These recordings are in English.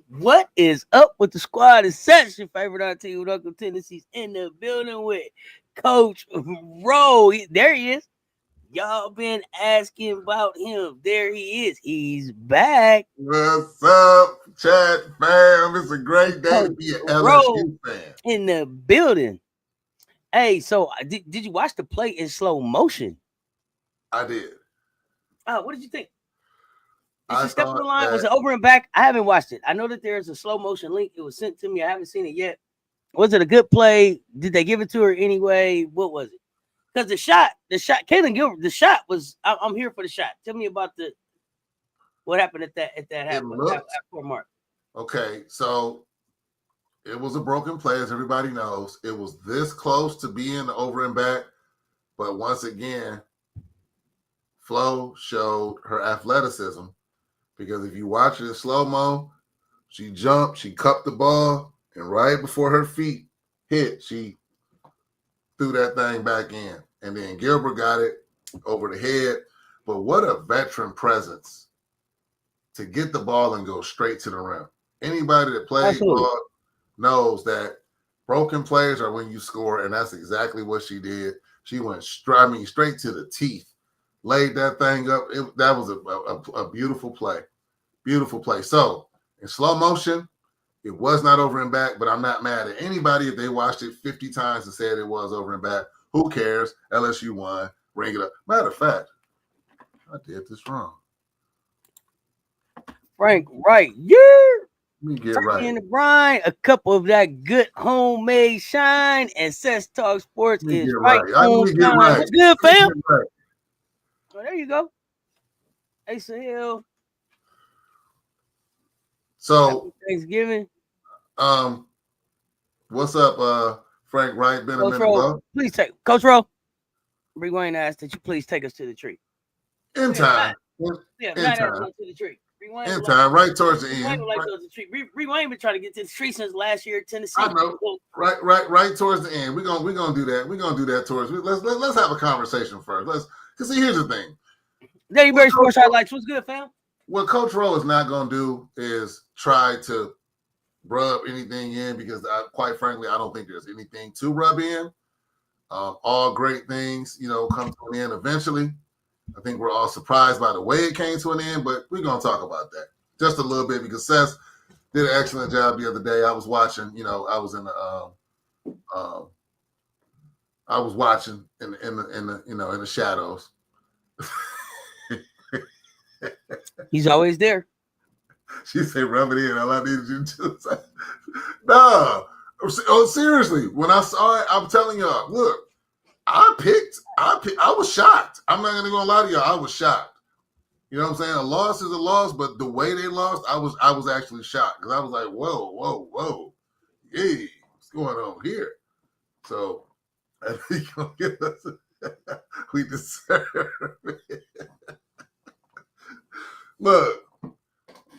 What is up with the squad? It's Cess, your favorite auntie with Uncle Tennessee's in the building with Coach Ro. There he is. Y'all been asking about him. There he is. He's back. What's up, chat fam? It's a great day to Coach be an Ro LSU fan. in the building. Hey, so did you watch the play in slow motion? I did. What did you think? Did I she step on the thought line? Was it that over and back? I haven't watched it. I know that there's a slow motion link. It was sent to me. I haven't seen it yet. Was it a good play? Did they give it to her anyway? What was it? Because the shot, Caitlin Gilbert, the shot was. I'm here for the shot. Tell me about what happened at that half court mark. Okay, so it was a broken play, as everybody knows. It was this close to being over and back, but once again, Flo showed her athleticism because if you watch it in slow-mo, she jumped, she cupped the ball, and right before her feet hit, she threw that thing back in. And then Gilbert got it over the head. But what a veteran presence to get the ball and go straight to the rim. Anybody that plays ball knows that broken plays are when you score, and that's exactly what she did. She went straight to the teeth, laid that thing up. That was a beautiful play. Beautiful play. So in slow motion, it was not over and back, but I'm not mad at anybody if they watched it 50 times and said it was over and back. Who cares? LSU won. Ring it up. Matter of fact, I did this wrong. Frank Wright. Yeah. Let me get right. In the brine, a cup of that good homemade shine, and Cess Talk Sports is right on time. Right. What's good, fam? Right. Oh, there you go. Asa Hill. So happy Thanksgiving. What's up, Frank Wright? Been Coach a minute, bro. Please take Coach Ro. Rewind asked that you please take us to the tree. In time. In time. To the tree. Rewind in time, right towards the end. Rewind been trying to get to the tree since last year at Tennessee. I know. Right towards the end. We're gonna do that. We're gonna do that towards. Let's have a conversation first. Cause see, here's the thing. Daily Sports Highlights. What's good, fam? What Coach Ro is not gonna do is try to rub anything in because, quite frankly, I don't think there's anything to rub in. All great things, come to an end eventually. I think we're all surprised by the way it came to an end, but we're going to talk about that just a little bit because Cess did an excellent job the other day. I was watching, I was in the, I was watching in the shadows. He's always there. She said, "Rub it in." All I needed you to say, no. Oh, seriously. When I saw it, I'm telling y'all, look. I was shocked. I'm not gonna lie to y'all. I was shocked. You know what I'm saying? A loss is a loss, but the way they lost, I was actually shocked because I was like, whoa, hey, what's going on here? So I think gonna get us. We deserve it. Look,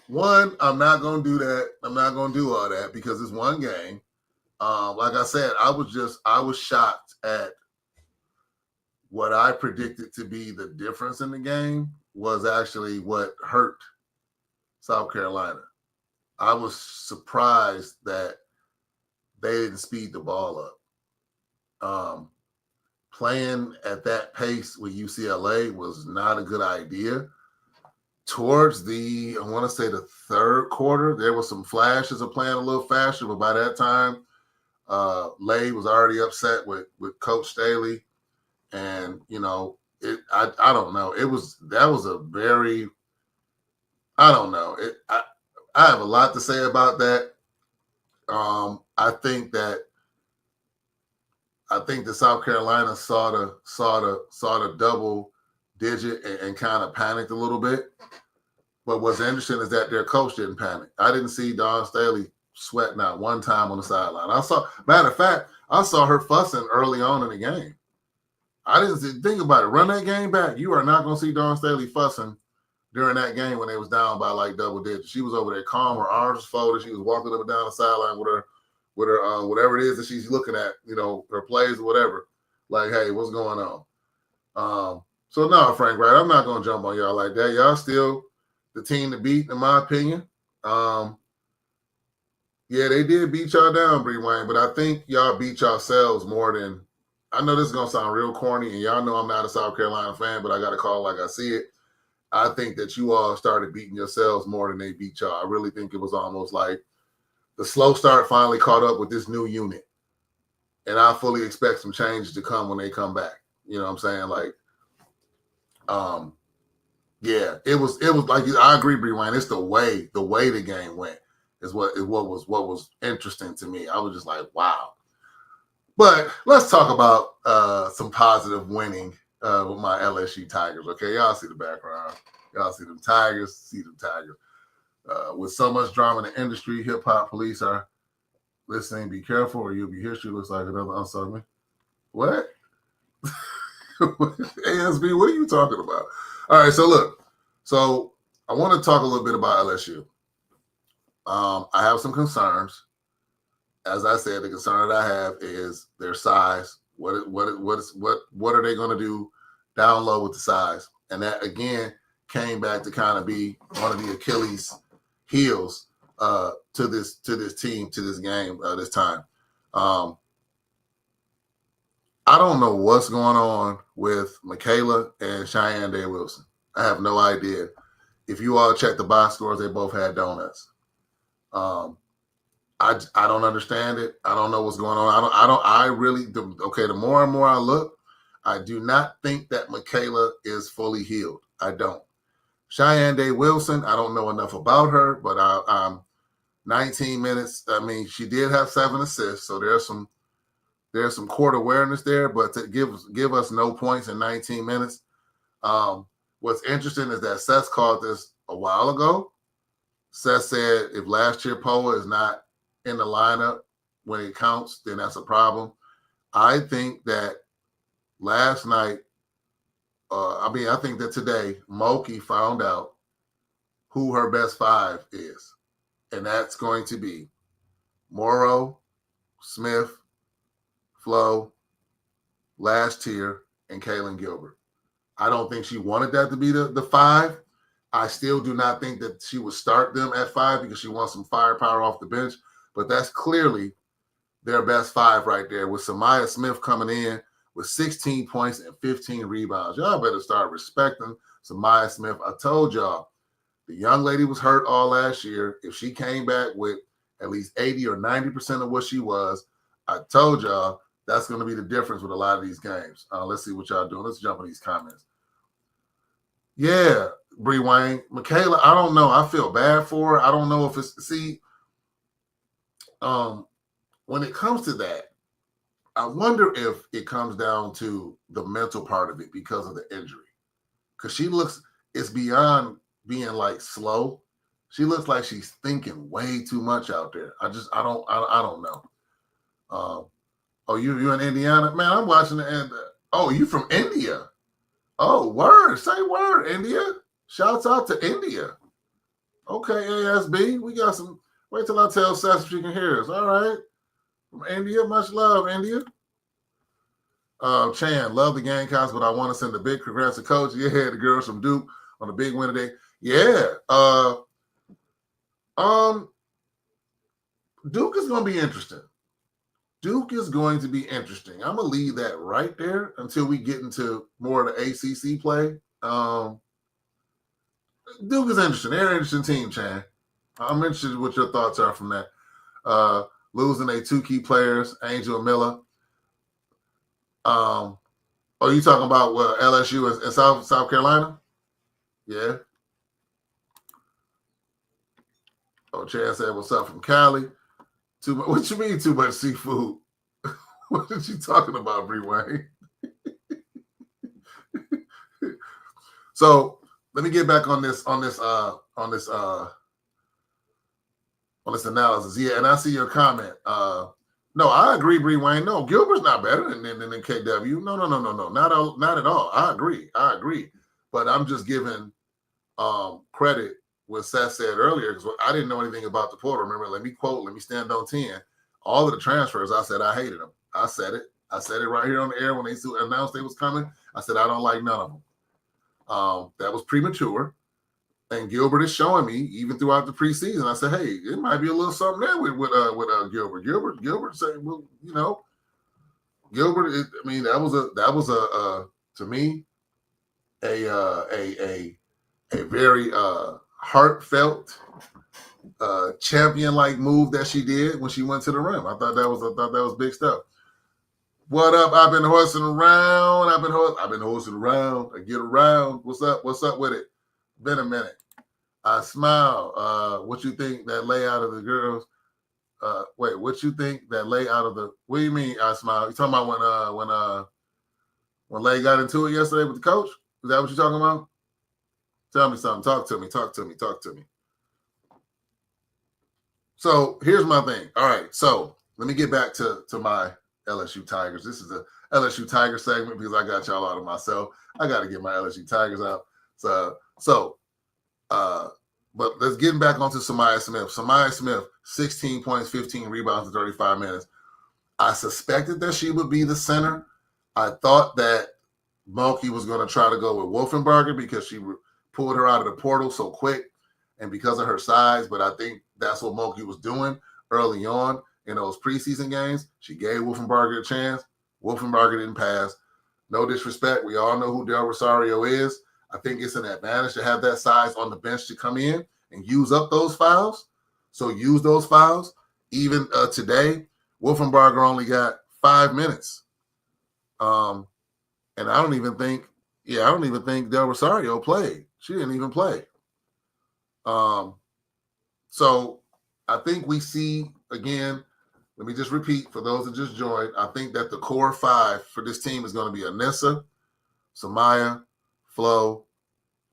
one, I'm not gonna do that. I'm not gonna do all that because it's one game. Like I said, I was shocked at what I predicted to be the difference in the game was actually what hurt South Carolina. I was surprised that they didn't speed the ball up. Playing at that pace with UCLA was not a good idea. Towards I want to say the third quarter, there was some flashes of playing a little faster, but by that time, Lay was already upset with Coach Staley. And I don't know. That was a very, I don't know. I have a lot to say about that. I think that South Carolina saw the double digit and kind of panicked a little bit. But what's interesting is that their coach didn't panic. I didn't see Dawn Staley sweat not one time on the sideline. Matter of fact, I saw her fussing early on in the game. I didn't think about it. Run that game back. You are not going to see Dawn Staley fussing during that game when they was down by like double digits. She was over there calm. Her arms was folded. She was walking up and down the sideline with her whatever it is that she's looking at, her plays or whatever. Like, hey, what's going on? So no, Frank, right? I'm not going to jump on y'all like that. Y'all still the team to beat, in my opinion. Yeah, they did beat y'all down, Bree Wayne, but I think y'all beat yourselves more than. I know this is gonna sound real corny, and y'all know I'm not a South Carolina fan, but I got to call it like I see it. I think that you all started beating yourselves more than they beat y'all. I really think it was almost like the slow start finally caught up with this new unit, and I fully expect some changes to come when they come back. You know what I'm saying? Like, yeah, it was like I agree, Bree Wayne. It's the way the game went is what was interesting to me. I was just like, wow. But let's talk about some positive winning with my LSU Tigers. Okay, y'all see the background. Y'all see them Tigers. See them Tigers. With so much drama in the industry, hip hop police are listening. Be careful, or you'll be history. Looks like another unsung me. What? ASB, what are you talking about? All right, so look. So I want to talk a little bit about LSU. I have some concerns. As I said, the concern that I have is their size. What are they going to do down low with the size? And that again came back to kind of be one of the Achilles heels to this team, to this game this time. I don't know what's going on with Michaela and Cheyenne Day Wilson. I have no idea. If you all check the box scores, they both had donuts. I don't understand it. I don't know what's going on. The more and more I look, I do not think that Michaela is fully healed. I don't. Cheyenne Day Wilson, I don't know enough about her, but I'm 19 minutes. I mean, she did have 7 assists, so there's some court awareness there, but to give us no points in 19 minutes. What's interesting is that Cess called this a while ago. Cess said if last year Poa is not in the lineup when it counts, then that's a problem. I think that last night, I think that today, Moki found out who her best 5 is. And that's going to be Morrow, Smith, Flo, last tier, and Kaylin Gilbert. I don't think she wanted that to be the 5. I still do not think that she would start them at 5 because she wants some firepower off the bench. But that's clearly their best 5 right there, with Samaya Smith coming in with 16 points and 15 rebounds. Y'all better start respecting Samaya Smith. I told y'all, the young lady was hurt all last year. If she came back with at least 80 or 90% of what she was, I told y'all that's going to be the difference with a lot of these games. Let's see what y'all doing. Let's jump in these comments. Yeah, Bree Wayne. Michaela, I don't know. I feel bad for her. I don't know if it's, when it comes to that, I wonder if it comes down to the mental part of it because of the injury. Because it's beyond being like slow. She looks like she's thinking way too much out there. I don't know. You in Indiana? Man, I'm watching the end. Oh, you from India? Oh, word. Say word, India. Shouts out to India. Okay, ASB. We got some. Wait till I tell Seth if she can hear us. All right. From India. Much love, India. Chan, love the Gamecocks, but I want to send a big congrats to Coach. Yeah, the girls from Duke on a big win today. Yeah. Duke is going to be interesting. Duke is going to be interesting. I'm going to leave that right there until we get into more of the ACC play. Duke is interesting. They're an interesting team, Chan. I'm interested in what your thoughts are from that. Losing 2 key players, Angel and Miller. Are you talking about LSU and South Carolina? Yeah. Oh, Chan said, "What's up from Cali?" What you mean too much seafood? What are you talking about, Bree Wayne? So let me get back on this analysis. Yeah, and I see your comment. No, I agree, Bree Wayne. No, Gilbert's not better than KW. No, not at all. I agree. But I'm just giving credit what Seth said earlier, because I didn't know anything about the portal. Remember, let me stand on 10. All of the transfers, I said I hated them. I said it right here on the air when they announced they was coming. I said I don't like none of them. That was premature. And Gilbert is showing me even throughout the preseason. I said, hey, it might be a little something there with Gilbert. Gilbert said, well, Gilbert. I mean, that was a to me a very heartfelt champion-like move that she did when she went to the rim. I thought that was big stuff. What up? I've been horsing around. I've been horsing around. I get around. What's up? What's up with it? Been a minute. I smile. What you think that layout of the girls? Wait, what you think that layout of the? What do you mean? I smile. You talking about when Lay got into it yesterday with the coach? Is that what you're talking about? Tell me something. Talk to me. So here's my thing. All right. So let me get back to my LSU Tigers. This is a LSU Tiger segment because I got y'all out of myself. I got to get my LSU Tigers out. But let's get back onto Samaya Smith. Samaya Smith, 16 points, 15 rebounds in 35 minutes. I suspected that she would be the center. I thought that Mulkey was going to try to go with Wolfenbarger because she pulled her out of the portal so quick and because of her size. But I think that's what Mulkey was doing early on in those preseason games. She gave Wolfenbarger a chance. Wolfenbarger didn't pass. No disrespect. We all know who Del Rosario is. I think it's an advantage to have that size on the bench to come in and use up those fouls. So use those fouls. Even today, Wolfenbarger only got 5 minutes. And I don't even think Del Rosario played. She didn't even play. So I think we see, again, let me just repeat for those that just joined, I think that the core five for this team is going to be Anissa, Samaya, Flo,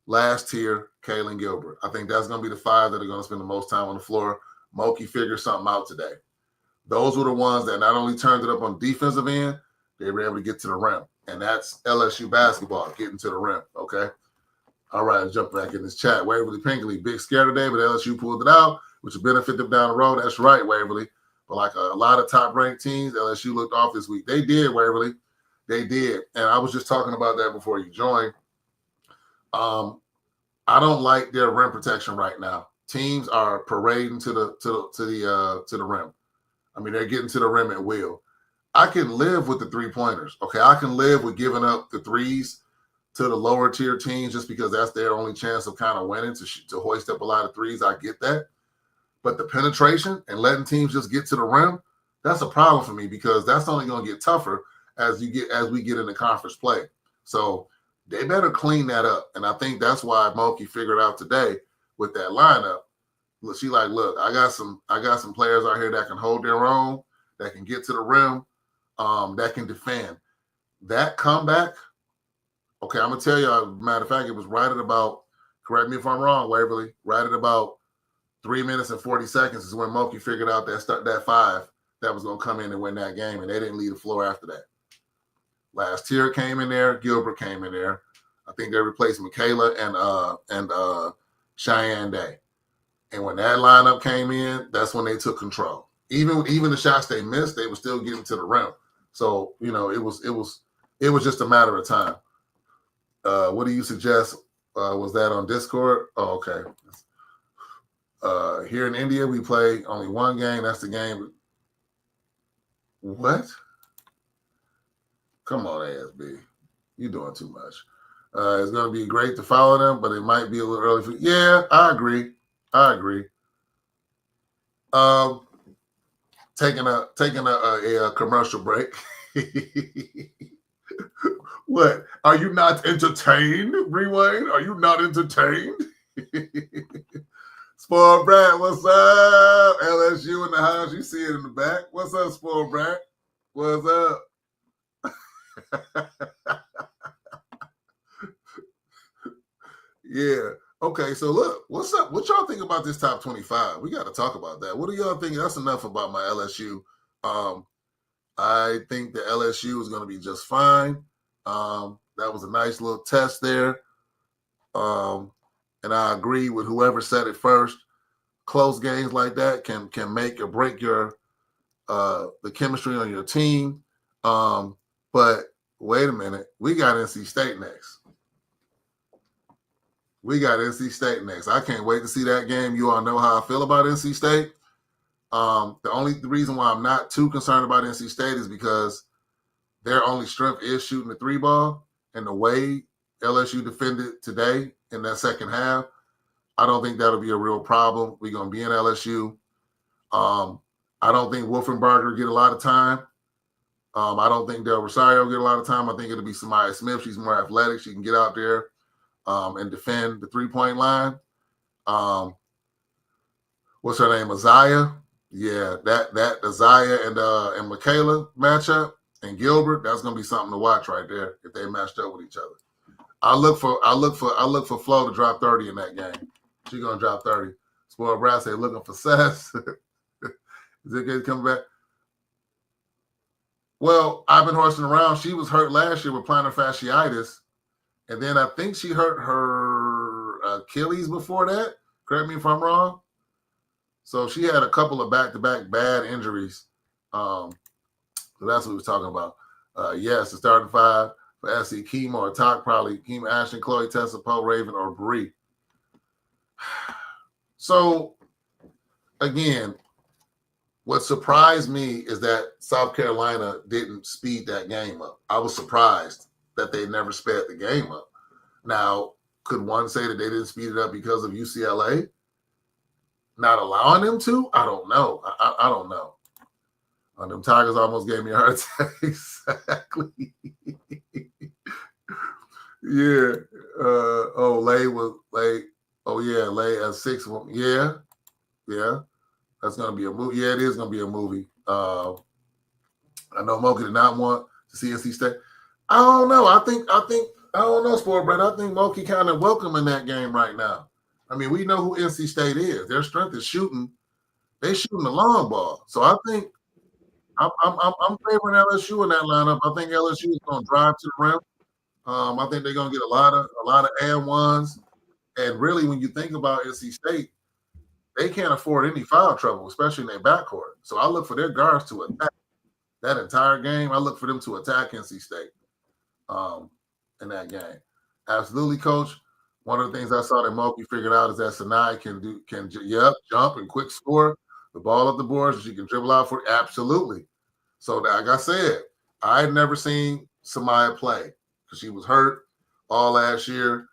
last tier, Kaylin Gilbert. I think that's going to be the five that are going to spend the most time on the floor. Mulkey figured something out today. Those were the ones that not only turned it up on defensive end, they were able to get to the rim. And that's LSU basketball, getting to the rim, okay? All right, let's jump back in this chat. Waverly Pinkley, big scare today, but LSU pulled it out, which will benefit them down the road. That's right, Waverly. But like a lot of top-ranked teams, LSU looked off this week. They did, Waverly. They did. And I was just talking about that before you joined. I don't like their rim protection right now. Teams are parading to the rim. I mean, they're getting to the rim at will. I can live with the three-pointers. Okay, I can live with giving up the threes to the lower tier teams just because that's their only chance of kind of winning to hoist up a lot of threes. I get that. But the penetration and letting teams just get to the rim, that's a problem for me because that's only going to get tougher as we get into conference play. So they better clean that up. And I think that's why Mulkey figured out today with that lineup. Look, she like, look, I got some players out here that can hold their own, that can get to the rim, that can defend. That comeback, okay, I'm gonna tell you, matter of fact, it was right at about, correct me if I'm wrong, Waverly, right at about 3 minutes and 40 seconds is when Mulkey figured out that five that was gonna come in and win that game, and they didn't leave the floor after that. Last tier came in there, Gilbert came in there. I think they replaced Michaela and Cheyenne Day. And when that lineup came in, that's when they took control. Even the shots they missed, they were still getting to the rim. So, it was just a matter of time. What do you suggest? Was that on Discord? Oh, okay. Here in India, we play only one game. That's the game. What? Come on, ASB. You're doing too much. It's going to be great to follow them, but it might be a little early. Yeah, I agree. Taking a commercial break. What? Are you not entertained, Rewind? Are you not entertained? Spoiled Brat, what's up? LSU in the house. You see it in the back. What's up, Spoiled Brat? What's up? Yeah. Okay, so look, what's up? What y'all think about this top 25? We got to talk about that. What do y'all think? That's enough about my LSU. I think the LSU is going to be just fine. That was a nice little test there. And I agree with whoever said it first. Close games like that can make or break your the chemistry on your team. But wait a minute, we got NC State next. We got NC State next. I can't wait to see that game. You all know how I feel about NC State. The reason why I'm not too concerned about NC State is because their only strength is shooting the three ball, and the way LSU defended today in that second half, I don't think that'll be a real problem. We're going to be in LSU. I don't think Wolfenbarger get a lot of time. I don't think Del Rosario get a lot of time. I think it'll be Samaya Smith. She's more athletic. She can get out there and defend the three-point line. What's her name? Azaya. Yeah, that Azaya and Michaela matchup and Gilbert, that's gonna be something to watch right there if they matched up with each other. I look for Flo to drop 30 in that game. She's gonna drop 30. Spoiled Brass say looking for Cess. Is it good coming back? Well, I've been horsing around. She was hurt last year with plantar fasciitis, and then I think she hurt her Achilles before that. Correct me if I'm wrong. So she had a couple of back-to-back bad injuries. So that's what we're talking about. Yes, the starting five for SC, Keem or Talk, probably Keem, Ashton, Chloe, Tessa, Poe, Raven, or Bree. So, again, what surprised me is that South Carolina didn't speed that game up. I was surprised that they never sped the game up. Now, could one say that they didn't speed it up because of UCLA not allowing them to? I don't know. I don't know. Them Tigers almost gave me a heart attack. Exactly. Yeah. Lay was late. Oh yeah, Lay at 6. Yeah. That's gonna be a movie. Yeah, it is gonna be a movie. I know Moki did not want to see NC State. I don't know. I don't know, Sport Brett. I think Moki kind of welcome in that game right now. I mean, we know who NC State is. Their strength is shooting. They shooting the long ball. So I think I'm favoring LSU in that lineup. I think LSU is going to drive to the rim. I think they're going to get a lot of and ones. And really, when you think about NC State, they can't afford any foul trouble, especially in their backcourt. So I look for their guards to attack that entire game. I look for them to attack NC State in that game. Absolutely, Coach. One of the things I saw that Moki figured out is that Sanai can jump and quick score the ball up the boards. She can dribble out for absolutely. So like I said, I had never seen Samaya play because she was hurt all last year.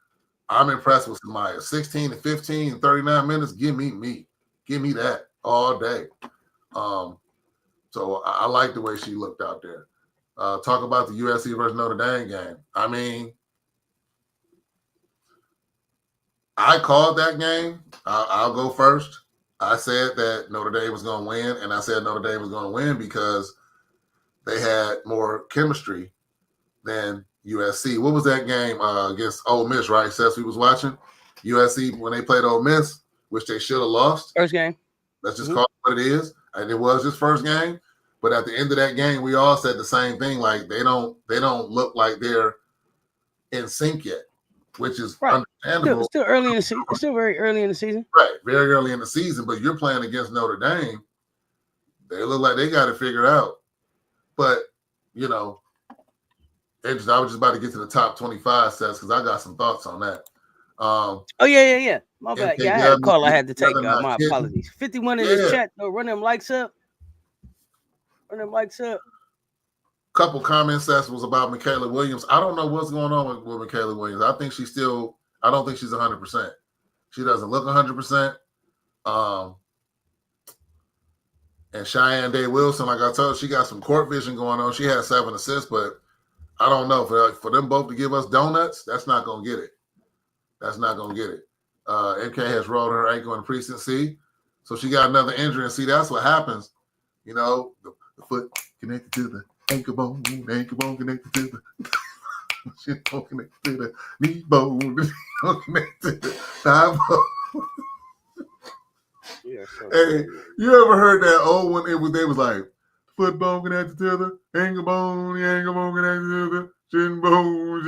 I'm impressed with Samaya. 16 and 15 and 39 minutes. Give me that all day. So I like the way she looked out there. Talk about the USC versus Notre Dame game. I mean, I called that game. I'll go first. I said that Notre Dame was going to win, and I said Notre Dame was going to win because they had more chemistry than USC. What was that game against Ole Miss, right? Cess, we was watching USC when they played Ole Miss, which they should have lost. First game. Let's just call it what it is. And it was his first game. But at the end of that game, we all said the same thing. Like they don't look like they're in sync yet, which is understandable. Still early in the season. Still very early in the season. Right, very early in the season. But you're playing against Notre Dame. They look like they got it figured out. But, I was just about to get to the top 25 sets because I got some thoughts on that. Yeah. My bad. Yeah, I had a call I had to take. My apologies. 51 in the chat, though. Run them likes up. Couple comments that was about Michaela Williams. I don't know what's going on with Michaela Williams. I think she's still – I don't think she's 100%. She doesn't look 100%. And Cheyenne Day Wilson, like I told you, she got some court vision going on. She had 7 assists, but I don't know. For them both to give us donuts, that's not going to get it. MK has rolled her ankle in precinct C, so she got another injury. And see, that's what happens. The foot connected to the ankle bone connected to the shin bone connected to the knee bone connected to the thigh bone. Hey, you ever heard that old one? They was like foot bone connected to the ankle bone connected to the shin bone.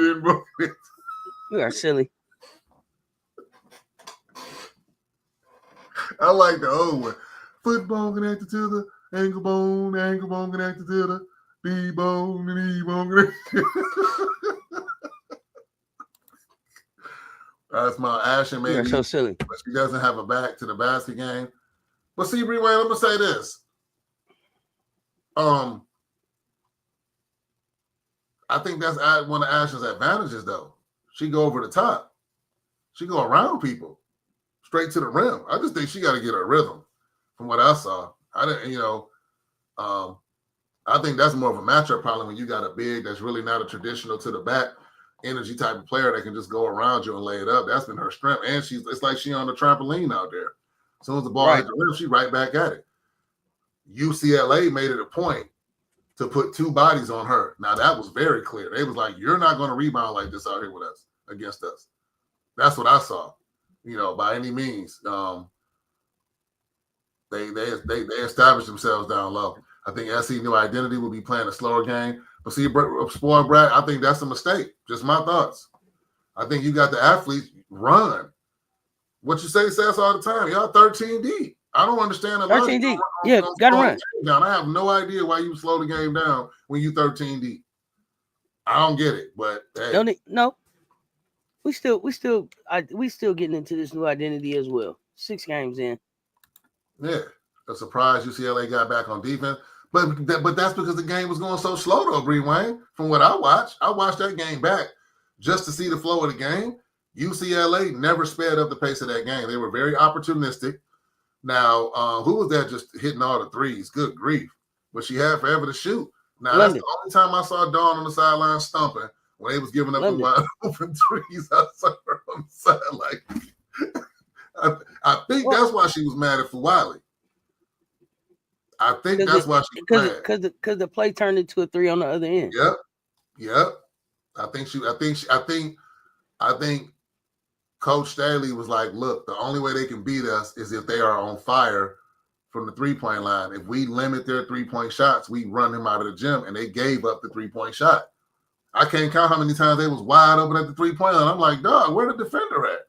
You are silly. I like the old one. Foot bone connected to the ankle bone connected to the knee bone connected. Small Ashton You are maybe, so silly. but she doesn't have a back to the basket game. But see, Bree Wayne, I'm gonna say this. I think that's one of Ashton's advantages, though. She go over the top. She go around people, straight to the rim. I just think she got to get her rhythm. From what I saw, I didn't. I think that's more of a matchup problem when you got a big that's really not a traditional to the back energy type of player that can just go around you and lay it up. That's been her strength, and it's like she on the trampoline out there. As soon as the ball hit the rim, she right back at it. UCLA made it a point to put two bodies on her. Now that was very clear. They was like, "You're not going to rebound like this out here with us against us." That's what I saw. By any means, they established themselves down low. I think SC New Identity will be playing a slower game. But see, spoiled brat, I think that's a mistake. Just my thoughts. I think you got the athletes run. What you say says all the time. Y'all 13 deep. I don't understand the 13 deep. Yeah, got to run. Down. I have no idea why you slow the game down when you 13 deep. I don't get it, but hey. No. We still getting into this new identity as well. 6 games in. Yeah, a surprise UCLA got back on defense, but that's because the game was going so slow though, Bree Wayne. From what I watched that game back just to see the flow of the game. UCLA never sped up the pace of that game. They were very opportunistic. Now, who was that just hitting all the threes? Good grief! But she had forever to shoot. Now London. That's the only time I saw Dawn on the sideline stumping when they was giving up the wide open threes. I saw her on the side like. I think that's why she was mad at Fuwali. I think that's why she was mad. Because the play turned into a 3 on the other end. Yep. I think Coach Staley was like, look, the only way they can beat us is if they are on fire from the 3-point line. If we limit their 3-point shots, we run them out of the gym, and they gave up the 3-point shot. I can't count how many times they was wide open at the 3-point line. I'm like, dog, where the defender at?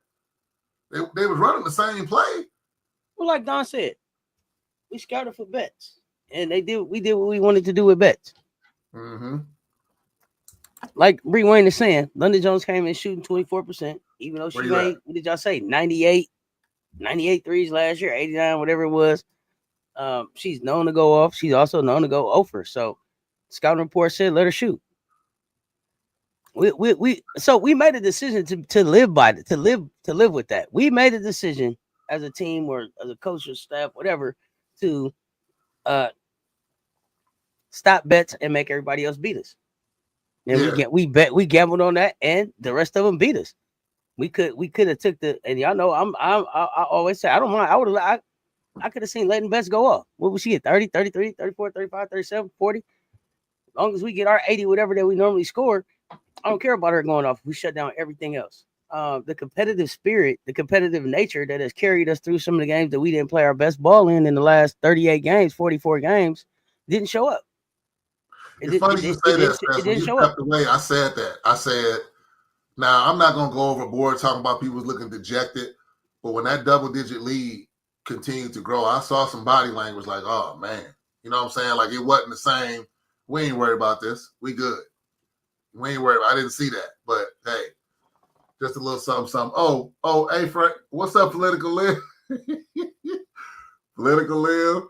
They was running the same play. Well, like Don said, we scouted for bets, and we did what we wanted to do with bets. Mm-hmm. Like Bree Wayne is saying, London Jones came in shooting 24%, even though she made, what did y'all say, 98 threes last year, 89, whatever it was. She's known to go off. She's also known to go over. So scouting report said, let her shoot. So we made a decision to live by it, to live with that. We made a decision as a team or as a coach or staff, whatever, to stop bets and make everybody else beat us. And we gambled on that, and the rest of them beat us. We could have took and y'all know I always say I don't mind. I could have seen letting bets go off. What would she get? 30, 33, 34, 35, 37, 40. As long as we get our 80, whatever that we normally score, I don't care about her going off. We shut down everything else. The competitive spirit, the competitive nature that has carried us through some of the games that we didn't play our best ball in the last 38 games, 44 games, didn't show up. It's funny you say that. It didn't show up. Away, I said that. I said, now I'm not going to go overboard talking about people looking dejected, but when that double-digit lead continued to grow, I saw some body language like, oh, man. You know what I'm saying? Like, it wasn't the same. We ain't worried about this. We good. We ain't worried. I didn't see that. But, hey, just a little something. Oh, hey, Frank, what's up, Political Live? Political Live?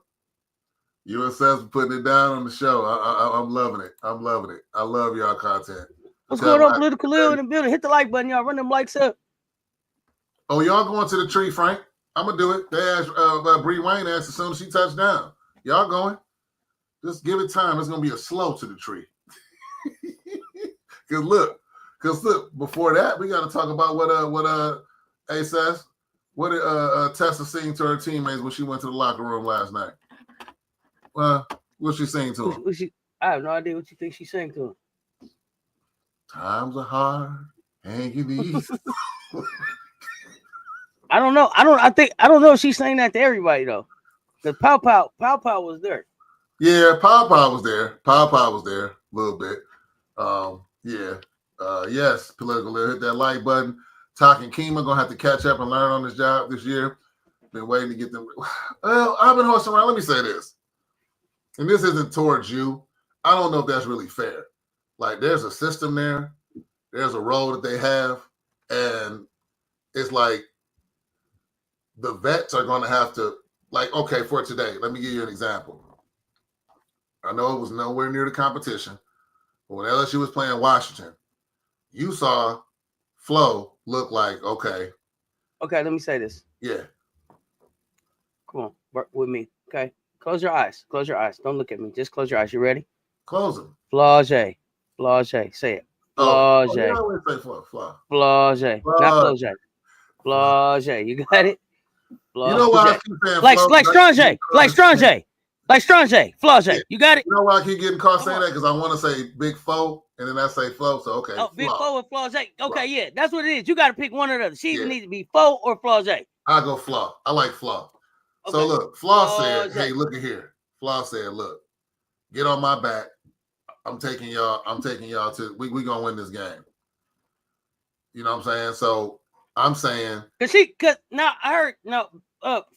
You and Cess putting it down on the show. I'm loving it. I love y'all content. What's going on, Political Live in the building? Hit the like button, y'all. Run them likes up. Oh, y'all going to the tree, Frank? I'm going to do it. They asked, Bree Wayne asked as soon as she touched down. Y'all going? Just give it time. It's going to be a slow to the tree. Because look, before that, we got to talk about what Cess, what did Tessa sing to her teammates when she went to the locker room last night? What she sing to them? I have no idea what you think she sang to them. Times are hard, hanging easy. I don't know. I don't know if she's saying that to everybody though. The Pow was there. Yeah, Pow was there. Pow was there a little bit. Yes, Political. Hit that like button. Talking Kima gonna have to catch up and learn on this job this year. Been waiting to get them. Well, I've been horsing around. Let me say this, and this isn't towards you. I don't know if that's really fair. Like, there's a system there. There's a role that they have, and it's like the vets are going to have to, like, okay, for today, let me give you an example. I know it was nowhere near the competition, but when LSU was playing Washington, you saw Flo look like, okay. Okay, let me say this. Yeah. Come on, work with me. Okay. Close your eyes. Close your eyes. Don't look at me. Just close your eyes. You ready? Close them. Flage. Flage. Say it. Oh, Flage. you always say Flo. Flage. Not Flage. Flage. You got it? Flage. You know why I keep saying like Flo? Strange. Like Strange. Like Strange. Flage. Yeah. You got it? You know why I keep getting caught saying that? Because I want to say Big Fo, and then I say Flo. So, okay. Oh, Big Fo and Flage. Okay, Flo. Yeah. That's what it is. You got to pick one or the other. She either needs to be Fo or Flage. I go Flo. I like Flo. Okay. So, look, Flo said, hey, look at here. Flo said, look, get on my back. I'm taking y'all to, we going to win this game. You know what I'm saying? So, I'm saying. Because now I heard,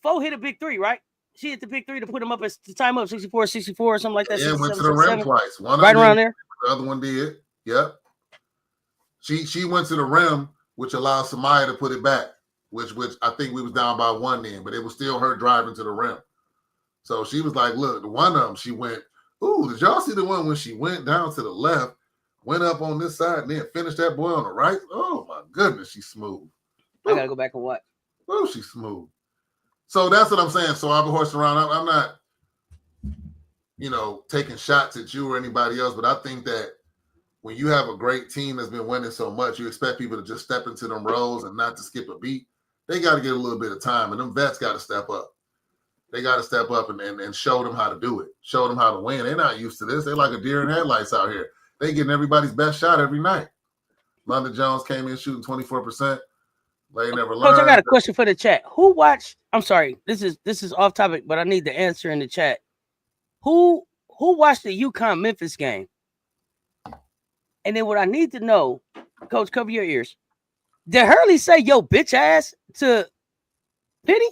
Fo hit a big three, right? She hit the big three to put him up as the time up 64-64 or something like that. Yeah, went to the rim twice. One right around there. The other one did. Yep. She went to the rim, which allowed Samaya to put it back, which I think we was down by one then, but it was still her driving to the rim. So she was like, look, the one of them, she went, ooh, did y'all see the one when she went down to the left, went up on this side, and then finished that boy on the right? Oh, my goodness, she's smooth. I got to go back and watch. Oh, she's smooth. So that's what I'm saying. So I've been horsing around. I'm not, taking shots at you or anybody else, but I think that when you have a great team that's been winning so much, you expect people to just step into them roles and not to skip a beat. They got to get a little bit of time, and them vets got to step up. They got to step up and show them how to do it, show them how to win. They're not used to this. They're like a deer in headlights out here. They getting everybody's best shot every night. London Jones came in shooting 24%. They never learned. Coach, I got a question for the chat. Who watched? I'm sorry, this is off topic, but I need the answer in the chat. Who watched the UConn Memphis game? And then what I need to know, Coach, cover your ears. Did Hurley say yo bitch ass to Penny?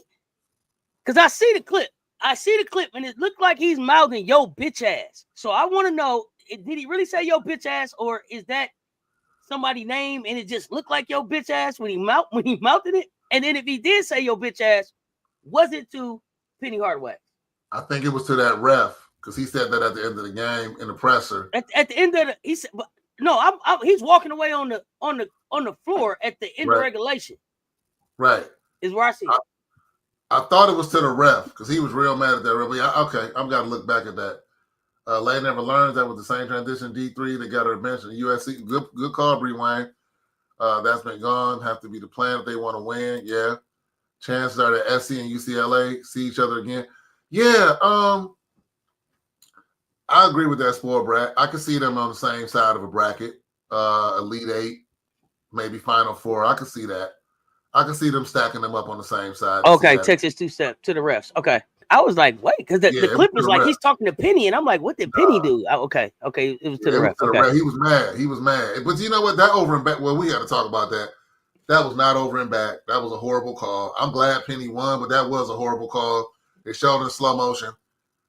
Because I see the clip. And it looked like he's mouthing yo bitch ass. So I want to know, did he really say yo bitch ass, or is that somebody's name and it just looked like yo bitch ass when he mouthed it? And then if he did say yo bitch ass, was it to Penny Hardaway? I think it was to that ref, because he said that at the end of the game in the presser. At the end of he said, no, he's walking away on the floor at the end of regulation. Right. Is where I see it. I thought it was to the ref because he was real mad at that ref. Okay, I've got to look back at that. Lay Never Learns, that was the same transition. D3, they got her bench in USC. Good call, Bree Wayne. That's been gone. Have to be the plan if they want to win. Yeah. Chances are that SC and UCLA see each other again. Yeah. I agree with that, spoiled brat. I could see them on the same side of a bracket. Elite Eight, maybe Final Four. I could see that. I can see them stacking them up on the same side. Okay, Texas two-step to the refs. Okay. I was like, wait, because the clip is like he's talking to Penny, and I'm like, what did Penny do? Okay, it was to the ref. Okay. He was mad. But you know what? That over and back, well, we got to talk about that. That was not over and back. That was a horrible call. I'm glad Penny won, but that was a horrible call. They showed it in slow motion.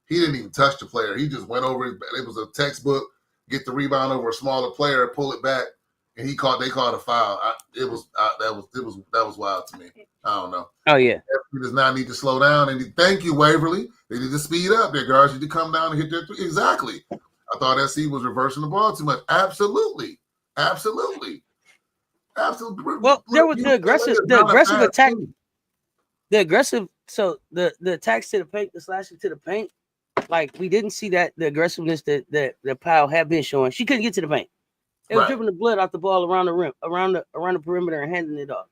He didn't even touch the player. He just went over. It was a textbook. Get the rebound over a smaller player, pull it back. And they called a foul. That was wild to me. I don't know. Oh yeah. He does not need to slow down. And thank you, Waverly. They need to speed up. Their guards need to come down and hit their three. Exactly. I thought SC was reversing the ball too much. Absolutely. Well, there was the aggressive attack. The aggressive. So the attacks to the paint, the slashing to the paint. Like we didn't see the aggressiveness that Powell had been showing. She couldn't get to the paint. It was dribbling the blood off the ball around the rim, around the perimeter, and handing it off.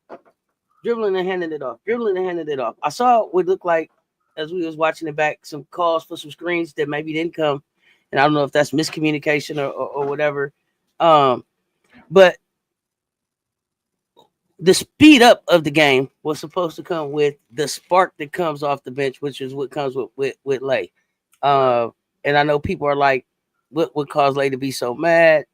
Dribbling and handing it off. I saw what looked like, as we was watching it back, some calls for some screens that maybe didn't come. And I don't know if that's miscommunication or whatever. But the speed up of the game was supposed to come with the spark that comes off the bench, which is what comes with Lay. And I know people are like, what would cause Lay to be so mad?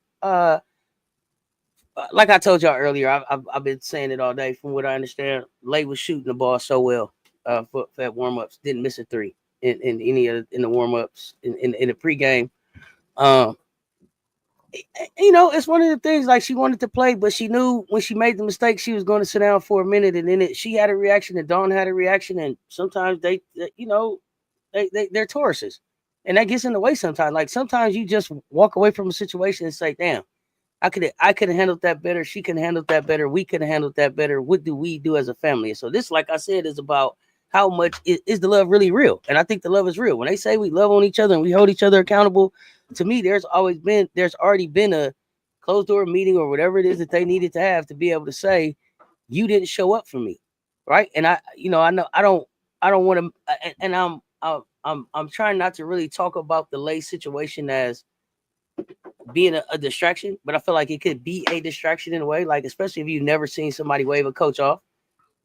Like I told y'all earlier, I've been saying it all day. From what I understand, Lay was shooting the ball so well for at warm-ups, didn't miss a three in any of in the warm-ups in the pregame. you know, it's one of the things like she wanted to play, but she knew when she made the mistake, she was going to sit down for a minute, and then she had a reaction, and Dawn had a reaction, and sometimes you know, they're Tauruses, and that gets in the way sometimes. Like sometimes you just walk away from a situation and say, "Damn, I could have handled that better. She could have handled that better. We could have handled that better. What do we do as a family?" And so this, like I said, is about how much is the love really real, and I think the love is real. When they say we love on each other and we hold each other accountable, to me, there's already been a closed door meeting or whatever it is that they needed to have to be able to say you didn't show up for me, right? And I know I don't want to, and I'm trying not to really talk about the Lay situation as being a distraction, but I feel like it could be a distraction in a way, like especially if you've never seen somebody wave a coach off,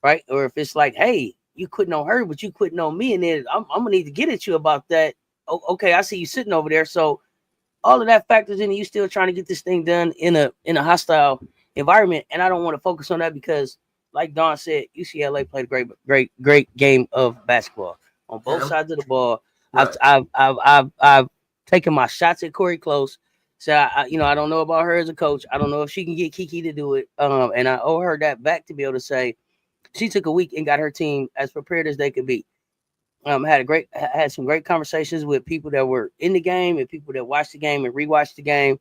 right? Or if it's like, hey, you quitting on her, but you quitting on me, and then I'm gonna need to get at you about that. Okay, I see you sitting over there, so all of that factors in, and you still trying to get this thing done in a hostile environment, and I don't want to focus on that because, like Don said, UCLA played a great game of basketball on both sides of the ball. Right. I've taken my shots at Corey Close. So I don't know about her as a coach. I don't know if she can get Kiki to do it. And I owe her that back to be able to say she took a week and got her team as prepared as they could be. Had some great conversations with people that were in the game and people that watched the game and rewatched the game.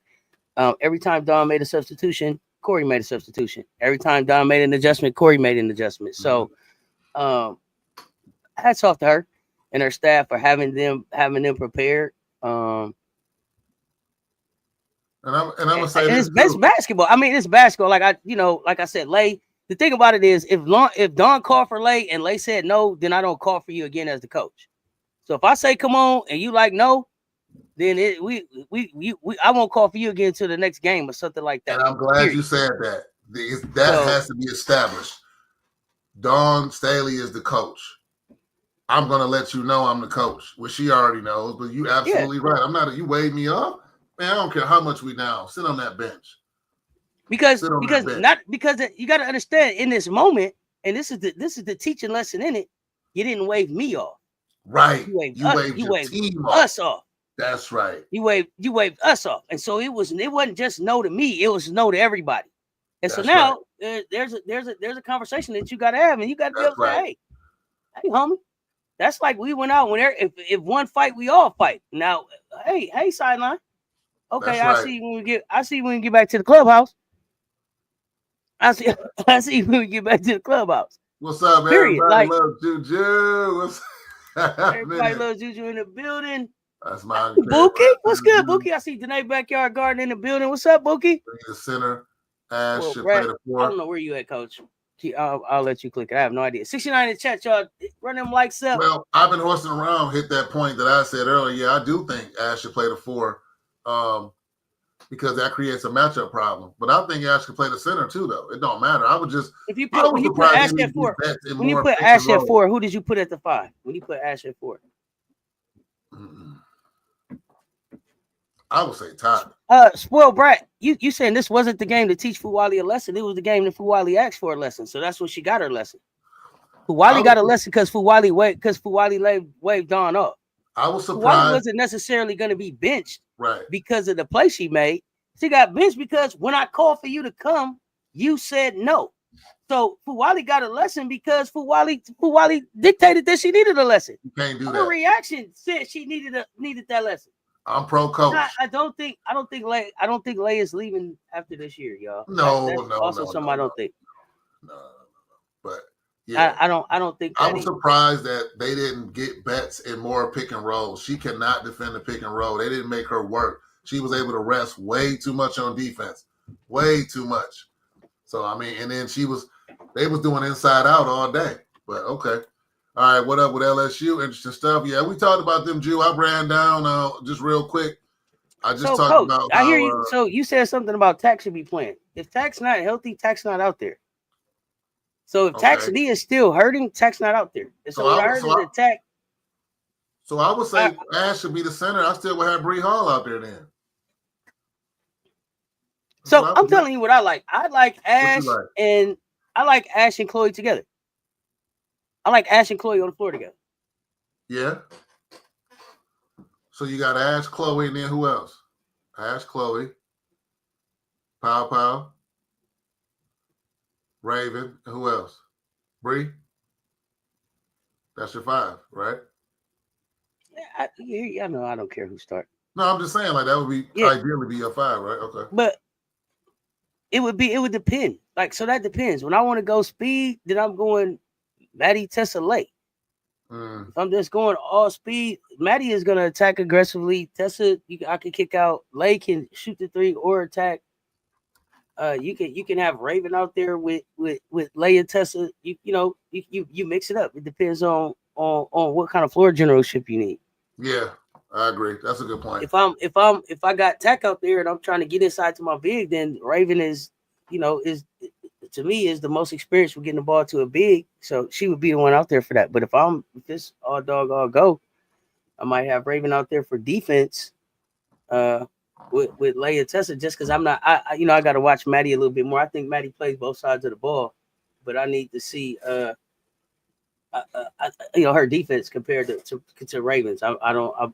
Every time Don made a substitution, Corey made a substitution. Every time Don made an adjustment, Corey made an adjustment. So, hats off to her and her staff for having them prepared. And I'm gonna say and this it's best basketball. I mean, it's basketball. Like I said, Lay. The thing about it is, if Don called for Lay and Lay said no, then I don't call for you again as the coach. So if I say come on and you like no, then I won't call for you again until the next game or something like that. And I'm glad you said that. That has to be established. Dawn Staley is the coach. I'm gonna let you know I'm the coach, which she already knows. But you absolutely right. I'm not. You wave me off, man. I don't care how much we down. Sit on that bench. Because you got to understand in this moment, and this is the teaching lesson in it. You didn't wave me off. Right. You waved us off. That's right. You waved us off. And so it wasn't just no to me, it was no to everybody. And so now there's a conversation that you gotta have, and you gotta be able to say, hey, homie, that's like we went out when if one fight, we all fight. Now, hey, sideline. Okay, I see when we get back to the clubhouse. I see when we get back to the clubhouse. What's up, period. Everybody loves Juju. Everybody loves Juju in the building. That's my Bookie. What's good, Bookie? I see Danae Backyard Garden in the building. What's up, Bookie? The center. Ash should play the 4. I don't know where you at, Coach. I'll let you click it. I have no idea. 69 in the chat, y'all. Run them likes up. Well, I've been horsing around. Hit that point that I said earlier. Yeah, I do think Ash should play the 4. Because that creates a matchup problem. But I think Ash can play the center too, though. It don't matter. I would just when you put Ash at 4, who did you put at the 5? When you put Ash at 4, I would say Todd. Spoiled brat. You saying this wasn't the game to teach Fuwali a lesson? It was the game that Fuwali asked for a lesson. So that's when she got her lesson. Fuwali got a lesson because Fuwali waved Dawn up. I was surprised. Fuwali wasn't necessarily going to be benched. Right. Because of the play she made. She got benched because when I called for you to come, you said no. So Fuwali got a lesson because Fuwali dictated that she needed a lesson. You can't do that. Her reaction said she needed that lesson. I'm pro coach. I don't think Lay is leaving after this year, y'all. No. I don't think. No. But yeah, I don't think. I was surprised that they didn't get Betts in more pick and roll. She cannot defend the pick and roll. They didn't make her work. She was able to rest way too much on defense, way too much. So I mean, and then they was doing inside out all day. But okay, all right. What up with LSU? Interesting stuff. Yeah, we talked about them. Jew. I ran down just real quick. I just talked Coach, about. I hear you. So you said something about Tack should be playing. If Tack's not healthy, Tack's not out there. So if Tack's knee is still hurting, Tack's not out there. And so what I heard is that Tack. So I would say Ash should be the center. I still would have Bree Hall out there then. So I'm telling you what I like. I like Ash and Chloe together. I like Ash and Chloe on the floor together. Yeah. So you got Ash, Chloe, and then who else? Ash, Chloe. Pow Pow, Raven, and who else? Bree. That's your 5, right? Yeah, I know. I don't care who start. No, I'm just saying, like that would be ideally be your 5, right? Okay. But it would depend. Like, so that depends. When I want to go speed, then I'm going Maddie, Tessa, Lay. If I'm just going all speed, Maddie is gonna attack aggressively. Tessa, I can kick out. Lay can shoot the 3 or attack. You can have Raven out there with Lay and Tessa. You mix it up. It depends on what kind of floor generalship you need. Yeah, I agree. That's a good point. If I got Tech out there and I'm trying to get inside to my big, then Raven is to me is the most experienced with getting the ball to a big, so she would be the one out there for that. But if it's all dog all go, I might have Raven out there for defense, with Leia Tessa, just because I'm not, I got to watch Maddie a little bit more. I think Maddie plays both sides of the ball, but I need to see her defense compared to Ravens. I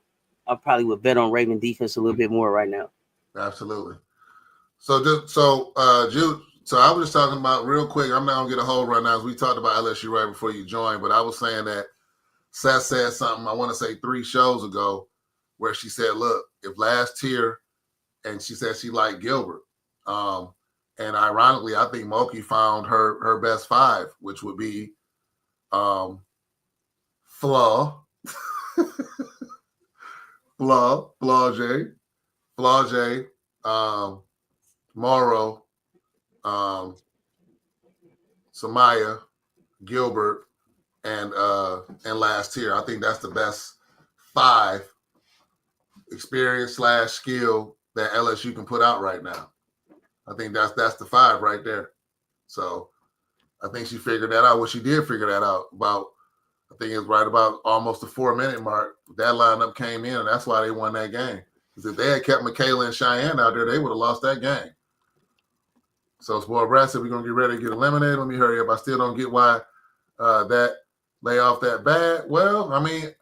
probably would bet on Raven defense a little bit more right now. Absolutely. So Jude. So I was just talking about real quick. I'm not gonna get a whole rundown. We talked about LSU right before you joined, but I was saying that Seth said something. I want to say 3 shows ago, where she said, "Look, if last year," and she said she liked Gilbert, and ironically, I think Moki found her best 5, which would be, Flaw, Flau'jae, Morrow, Samaya, Gilbert, and last year. I think that's the best 5 experience / skill that LSU can put out right now. I think that's the 5 right there. So I think she figured that out. Well, she did figure that out about, I think it's right about almost the 4-minute mark. That lineup came in, and that's why they won that game. Because if they had kept Michaela and Cheyenne out there, they would have lost that game. So Spoiled Brat said we're going to get ready to get eliminated. Let me hurry up. I still don't get why that layoff that bad. Well, I mean,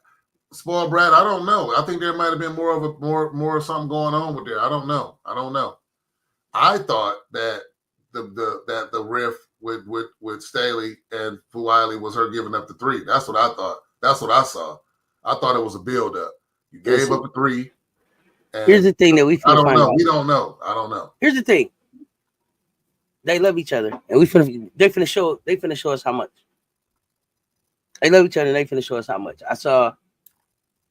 Spoiled Brat, I don't know. I think there might have been more something going on with there. I don't know. I thought that the riff with Staley and Fuiley was her giving up the 3. That's what I thought. That's what I saw. I thought it was a build-up. You gave up a 3. Here's the thing that we I don't know. We don't know. I don't know. Here's the thing. They love each other, and they finna show us how much. They love each other, and they finna show us how much. I saw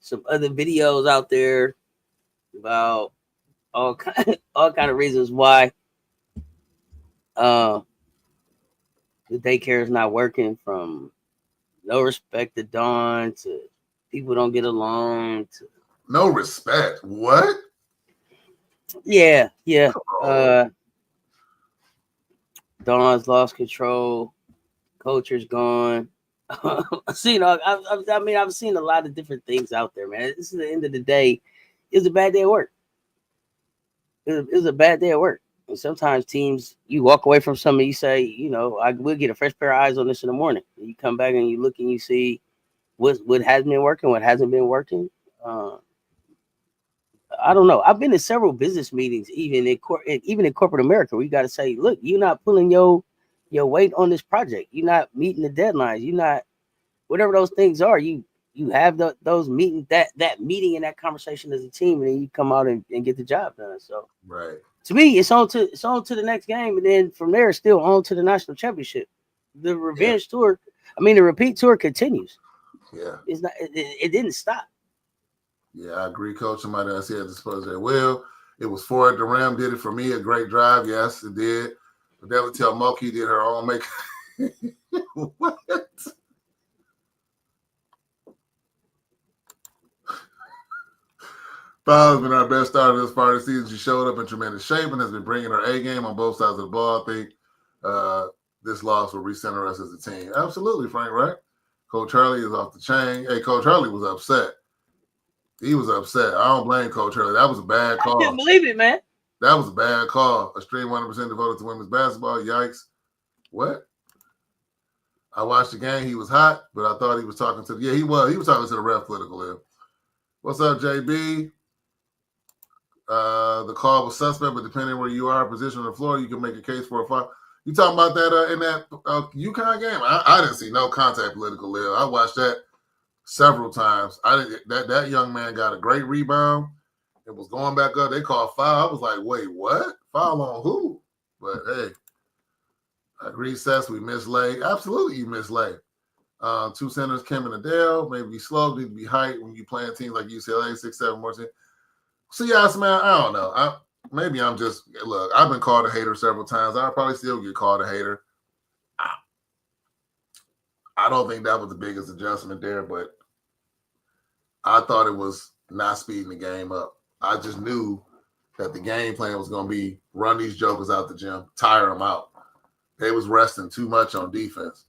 some other videos out there about all kind of reasons why the daycare is not working, from no respect to Dawn to people don't get along to no respect. What? Yeah. Dawn's lost control. Culture's gone. I've seen a lot of different things out there, man. This is the end of the day. It was a bad day at work. It was a bad day at work. And sometimes teams, you walk away from something, you say, I will get a fresh pair of eyes on this in the morning. And you come back and you look and you see what has been working, what hasn't been working. I don't know. I've been to several business meetings, even in corporate America, where you got to say, look, you're not pulling your weight on this project. You're not meeting the deadlines. You're not, whatever those things are, you have those meetings, that meeting and that conversation as a team, and then you come out and get the job done. So right. To me, it's on to the next game, and then from there, it's still on to the national championship. The revenge tour, the repeat tour continues. Yeah. It's not. It didn't stop. Yeah, I agree, Coach. Somebody else here at the Spurs there. Well, it was Ford the Ram did it for me. A great drive. Yes, it did. But never tell Moki did her own make. What? Fowler's been our best starter this part of the season. She showed up in tremendous shape and has been bringing her A game on both sides of the ball. I think this loss will recenter us as a team. Absolutely, Frank, right? Coach Hurley is off the chain. Hey, Coach Hurley was upset. He was upset. I don't blame Coach Hurley. That was a bad call. I can't believe it, man. That was a bad call. A stream 100% devoted to women's basketball. Yikes. What? I watched the game. He was hot, but I thought he was talking to he was talking to the ref political. What's up, JB? The call was suspect, but depending where you are, position on the floor, you can make a case for a foul. You talking about that in that UConn game? I didn't see no contact political live. I watched that several times. That young man got a great rebound. It was going back up. They called foul. I was like, wait, what? Foul on who? But hey, I agree, Cess. We mislay. Absolutely, you mislay. Two centers, Kim and Adele. Maybe be slow, need to be height when you playing teams like UCLA, 6'7" more. See, yes, man. I don't know. Maybe I'm just look. I've been called a hater several times. I'll probably still get called a hater. I don't think that was the biggest adjustment there, but I thought it was not speeding the game up. I just knew that the game plan was going to be run these jokers out the gym, tire them out. They was resting too much on defense.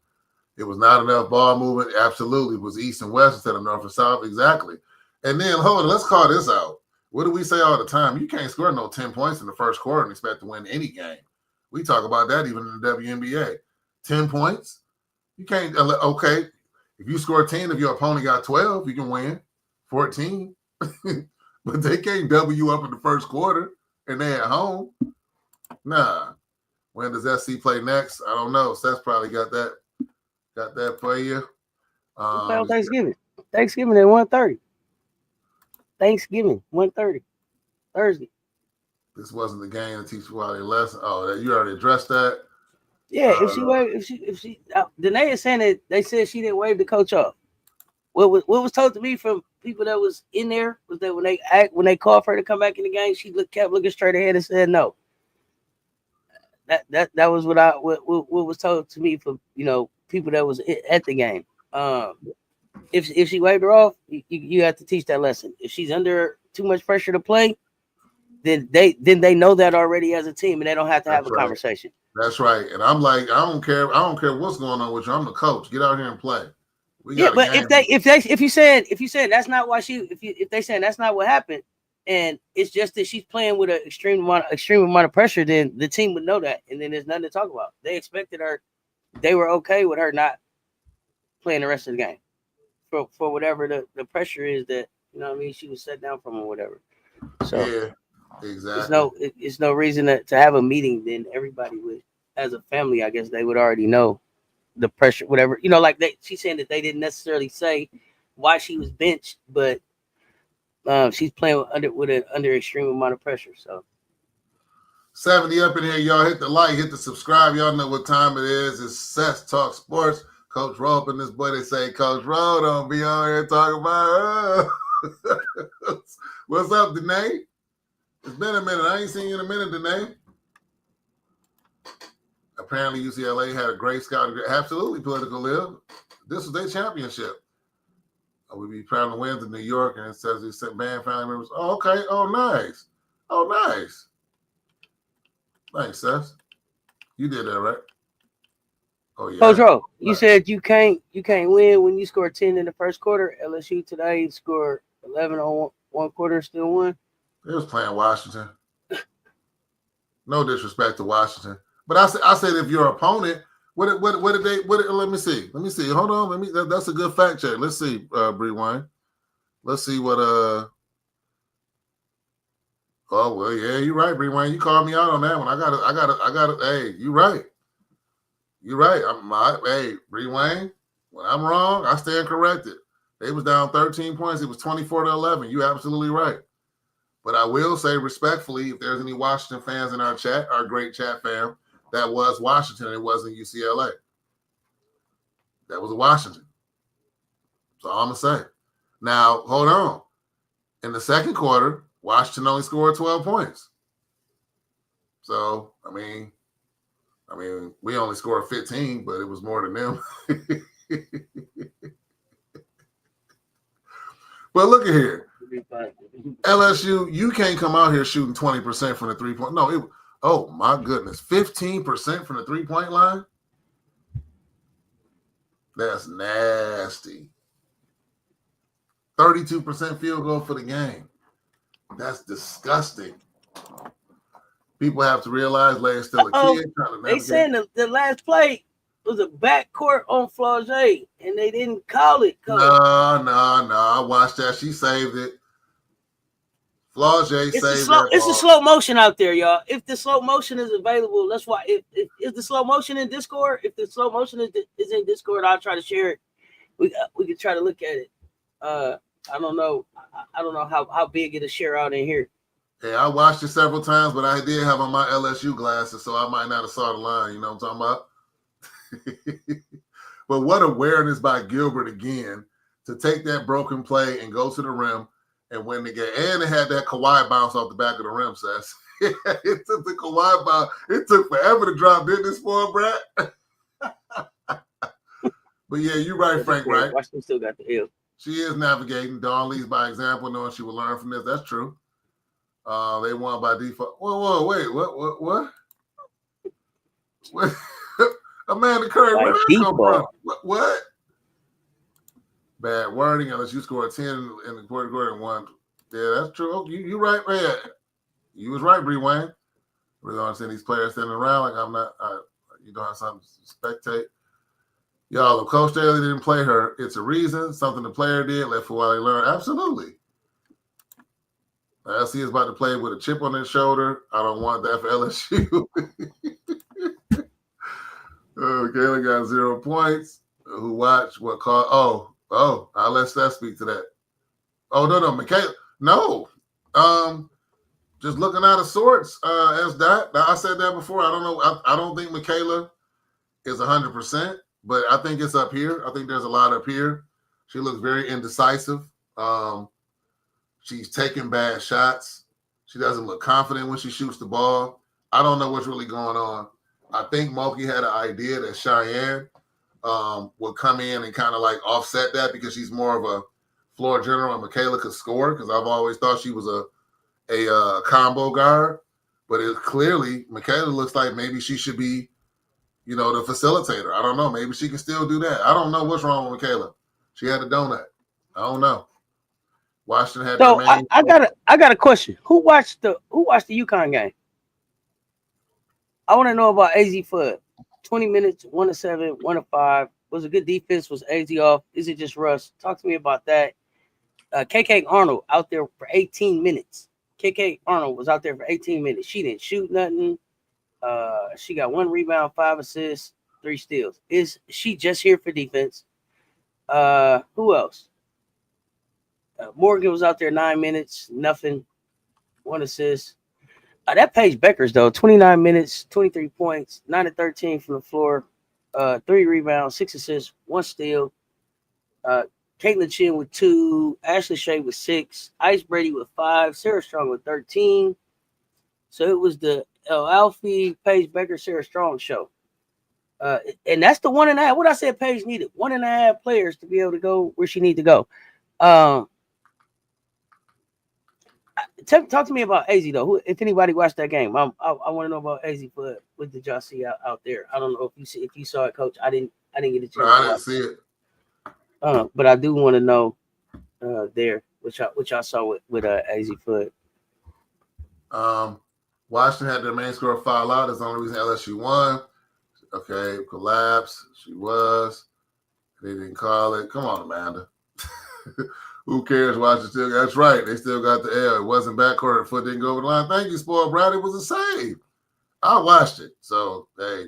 It was not enough ball movement. Absolutely. It was east and west instead of north and south. Exactly. And then, hold on, let's call this out. What do we say all the time? You can't score no 10 points in the first quarter and expect to win any game. We talk about that even in the WNBA. 10 points? You can't, okay, if you score 10, if your opponent got 12, you can win 14. But they can't double you up in the first quarter and they at home. Nah. When does SC play next? I don't know. Seth's probably got that for you. Thanksgiving. Thanksgiving at 1:30. Thanksgiving, 1:30. Thursday. This wasn't the game to teach quality lesson. Oh, you already addressed that. Yeah, if she Danae is saying that they said she didn't wave the coach off. What was told to me from people that was in there was that when they called for her to come back in the game, she kept looking straight ahead and said no. That was what was told to me from people that was at the game. If she waved her off, you have to teach that lesson. If she's under too much pressure to play, then they know that already as a team, and they don't have to have a conversation. That's right. And I'm like, I don't care what's going on with you. I'm the coach. Get out here and play. But if you said that's not why if they saying that's not what happened, and it's just that she's playing with an extreme amount of pressure, then the team would know that, and then there's nothing to talk about. They expected her. They were okay with her not playing the rest of the game for whatever the pressure is that she was set down from or whatever. So yeah, exactly. It's no reason to have a meeting. Then everybody would, as a family, I guess they would already know the pressure, whatever. She's saying that they didn't necessarily say why she was benched, but she's playing under extreme amount of pressure. So 70 up in here, y'all. Hit the like, hit the subscribe. Y'all know what time it is. It's Cess Talk Sports. Coach Ro up in this boy. They say, Coach Ro, don't be on here talking about What's up, Danae? It's been a minute. I ain't seen you in a minute, Danae. Apparently, UCLA had a great scout. Absolutely political live. This was their championship. We'd be proud to win to New York, and it says he sent band family members. Oh, okay. Oh, nice. Oh, nice. Thanks, Seth. You did that, right? Oh, yeah. Coach Ro, you said you can't win when you score 10 in the first quarter. LSU today scored 11 on one quarter, still won. They was playing Washington. No disrespect to Washington. But I said if your opponent, what did they let me see. Hold on. That's a good fact check. Let's see, Bree Wine. Let's see what oh well, yeah, you're right, Bree Wine. You called me out on that one. I got it. Hey, you're right. You're right. Hey, Bree Wayne, when I'm wrong, I stand corrected. They was down 13 points. It was 24-11. You're absolutely right. But I will say respectfully, if there's any Washington fans in our chat, our great chat fam, that was Washington. It wasn't UCLA. That was Washington. That's all I'm going to say. Now, hold on. In the second quarter, Washington only scored 12 points. So, I mean, we only scored 15, but it was more than them. But look at here. LSU, you can't come out here shooting 20% from the three-point. No, oh, my goodness. 15% from the three-point line? That's nasty. 32% field goal for the game. That's disgusting. People have to realize Leia's still a kid. They saying the last play was a backcourt on Flaugier, and they didn't call it. No. I watched that. She saved it. Flaugier It's saved that it's a ball. slow motion out there, y'all. If the slow motion is available, that's why. If the slow motion in Discord, if the slow motion is in Discord, I'll try to share it. We can try to look at it. I don't know. I don't know how big it'll share out in here. Hey, I watched it several times, but I did have on my LSU glasses, so I might not have saw the line. You know what I'm talking about? But what awareness by Gilbert again to take that broken play and go to the rim and win the game. And it had that Kawhi bounce off the back of the rim, Sess. It took the Kawhi bounce. It took forever to drop, didn't it, for Brad? But yeah, you're right, Frank, right? Washington still got the L. She is navigating. Dawn leads by example, knowing she will learn from this. That's true. They won by default. Whoa, wait, what? Amanda Curry, where did that come from? What? Bad wording. Unless you scored 10 in the quarter and won. Yeah, that's true. Oh, you right, man. You was right, Bree Wayne. We're going to send these players standing around like I'm not. You don't have something to spectate. Y'all, if Coach Daly didn't play her, it's a reason. Something the player did. Let for while they learn. Absolutely. LC is about to play with a chip on his shoulder. I don't want that for LSU. Kayla got 0 points. Who watched what call? Oh, I'll let Steph speak to that. Oh, no, Michaela. No. Just looking out of sorts as that. I said that before. I don't know. I don't think Michaela is 100%, but I think it's up here. I think there's a lot up here. She looks very indecisive. She's taking bad shots. She doesn't look confident when she shoots the ball. I don't know what's really going on. I think Mulkey had an idea that Cheyenne would come in and kind of like offset that because she's more of a floor general and Michaela could score because I've always thought she was a combo guard. But it clearly, Michaela looks like maybe she should be, the facilitator. I don't know. Maybe she can still do that. I don't know what's wrong with Michaela. She had a donut. I don't know. Washington had so I got a question. Who watched the UConn game? I want to know about AZ Fudd. 20 minutes, 1-7, 1-5. Was a good defense? Was AZ off? Is it just Russ? Talk to me about that. KK Arnold out there for 18 minutes. KK Arnold was out there for 18 minutes. She didn't shoot nothing. She got 1 rebound, 5 assists, 3 steals. Is she just here for defense? Who else? Morgan was out there 9 minutes, nothing, 1 assist. That Paige Beckers, though, 29 minutes, 23 points, 9-13 from the floor, 3 rebounds, 6 assists, 1 steal. Caitlin Chin with 2, Ashley Shea with 6, Ice Brady with 5, Sarah Strong with 13. So it was the El Alfie, Paige Becker, Sarah Strong show. And that's the 1.5. What I said Paige needed, 1.5 players to be able to go where she need to go. Talk to me about AZ though. If anybody watched that game, I want to know about AZ. What did y'all see out there? I don't know if you saw it, Coach. I didn't get a chance. I didn't see it. But I do want to know there what y'all saw with AZ Fudd. Washington had their main scorer foul out. That's the only reason LSU won. Okay, collapse. She was. They didn't call it. Come on, Amanda. Who cares? Washington still. That's right. They still got the L. It wasn't backcourt. Foot didn't go over the line. Thank you, spoiled brat. It was a save. I watched it. So hey,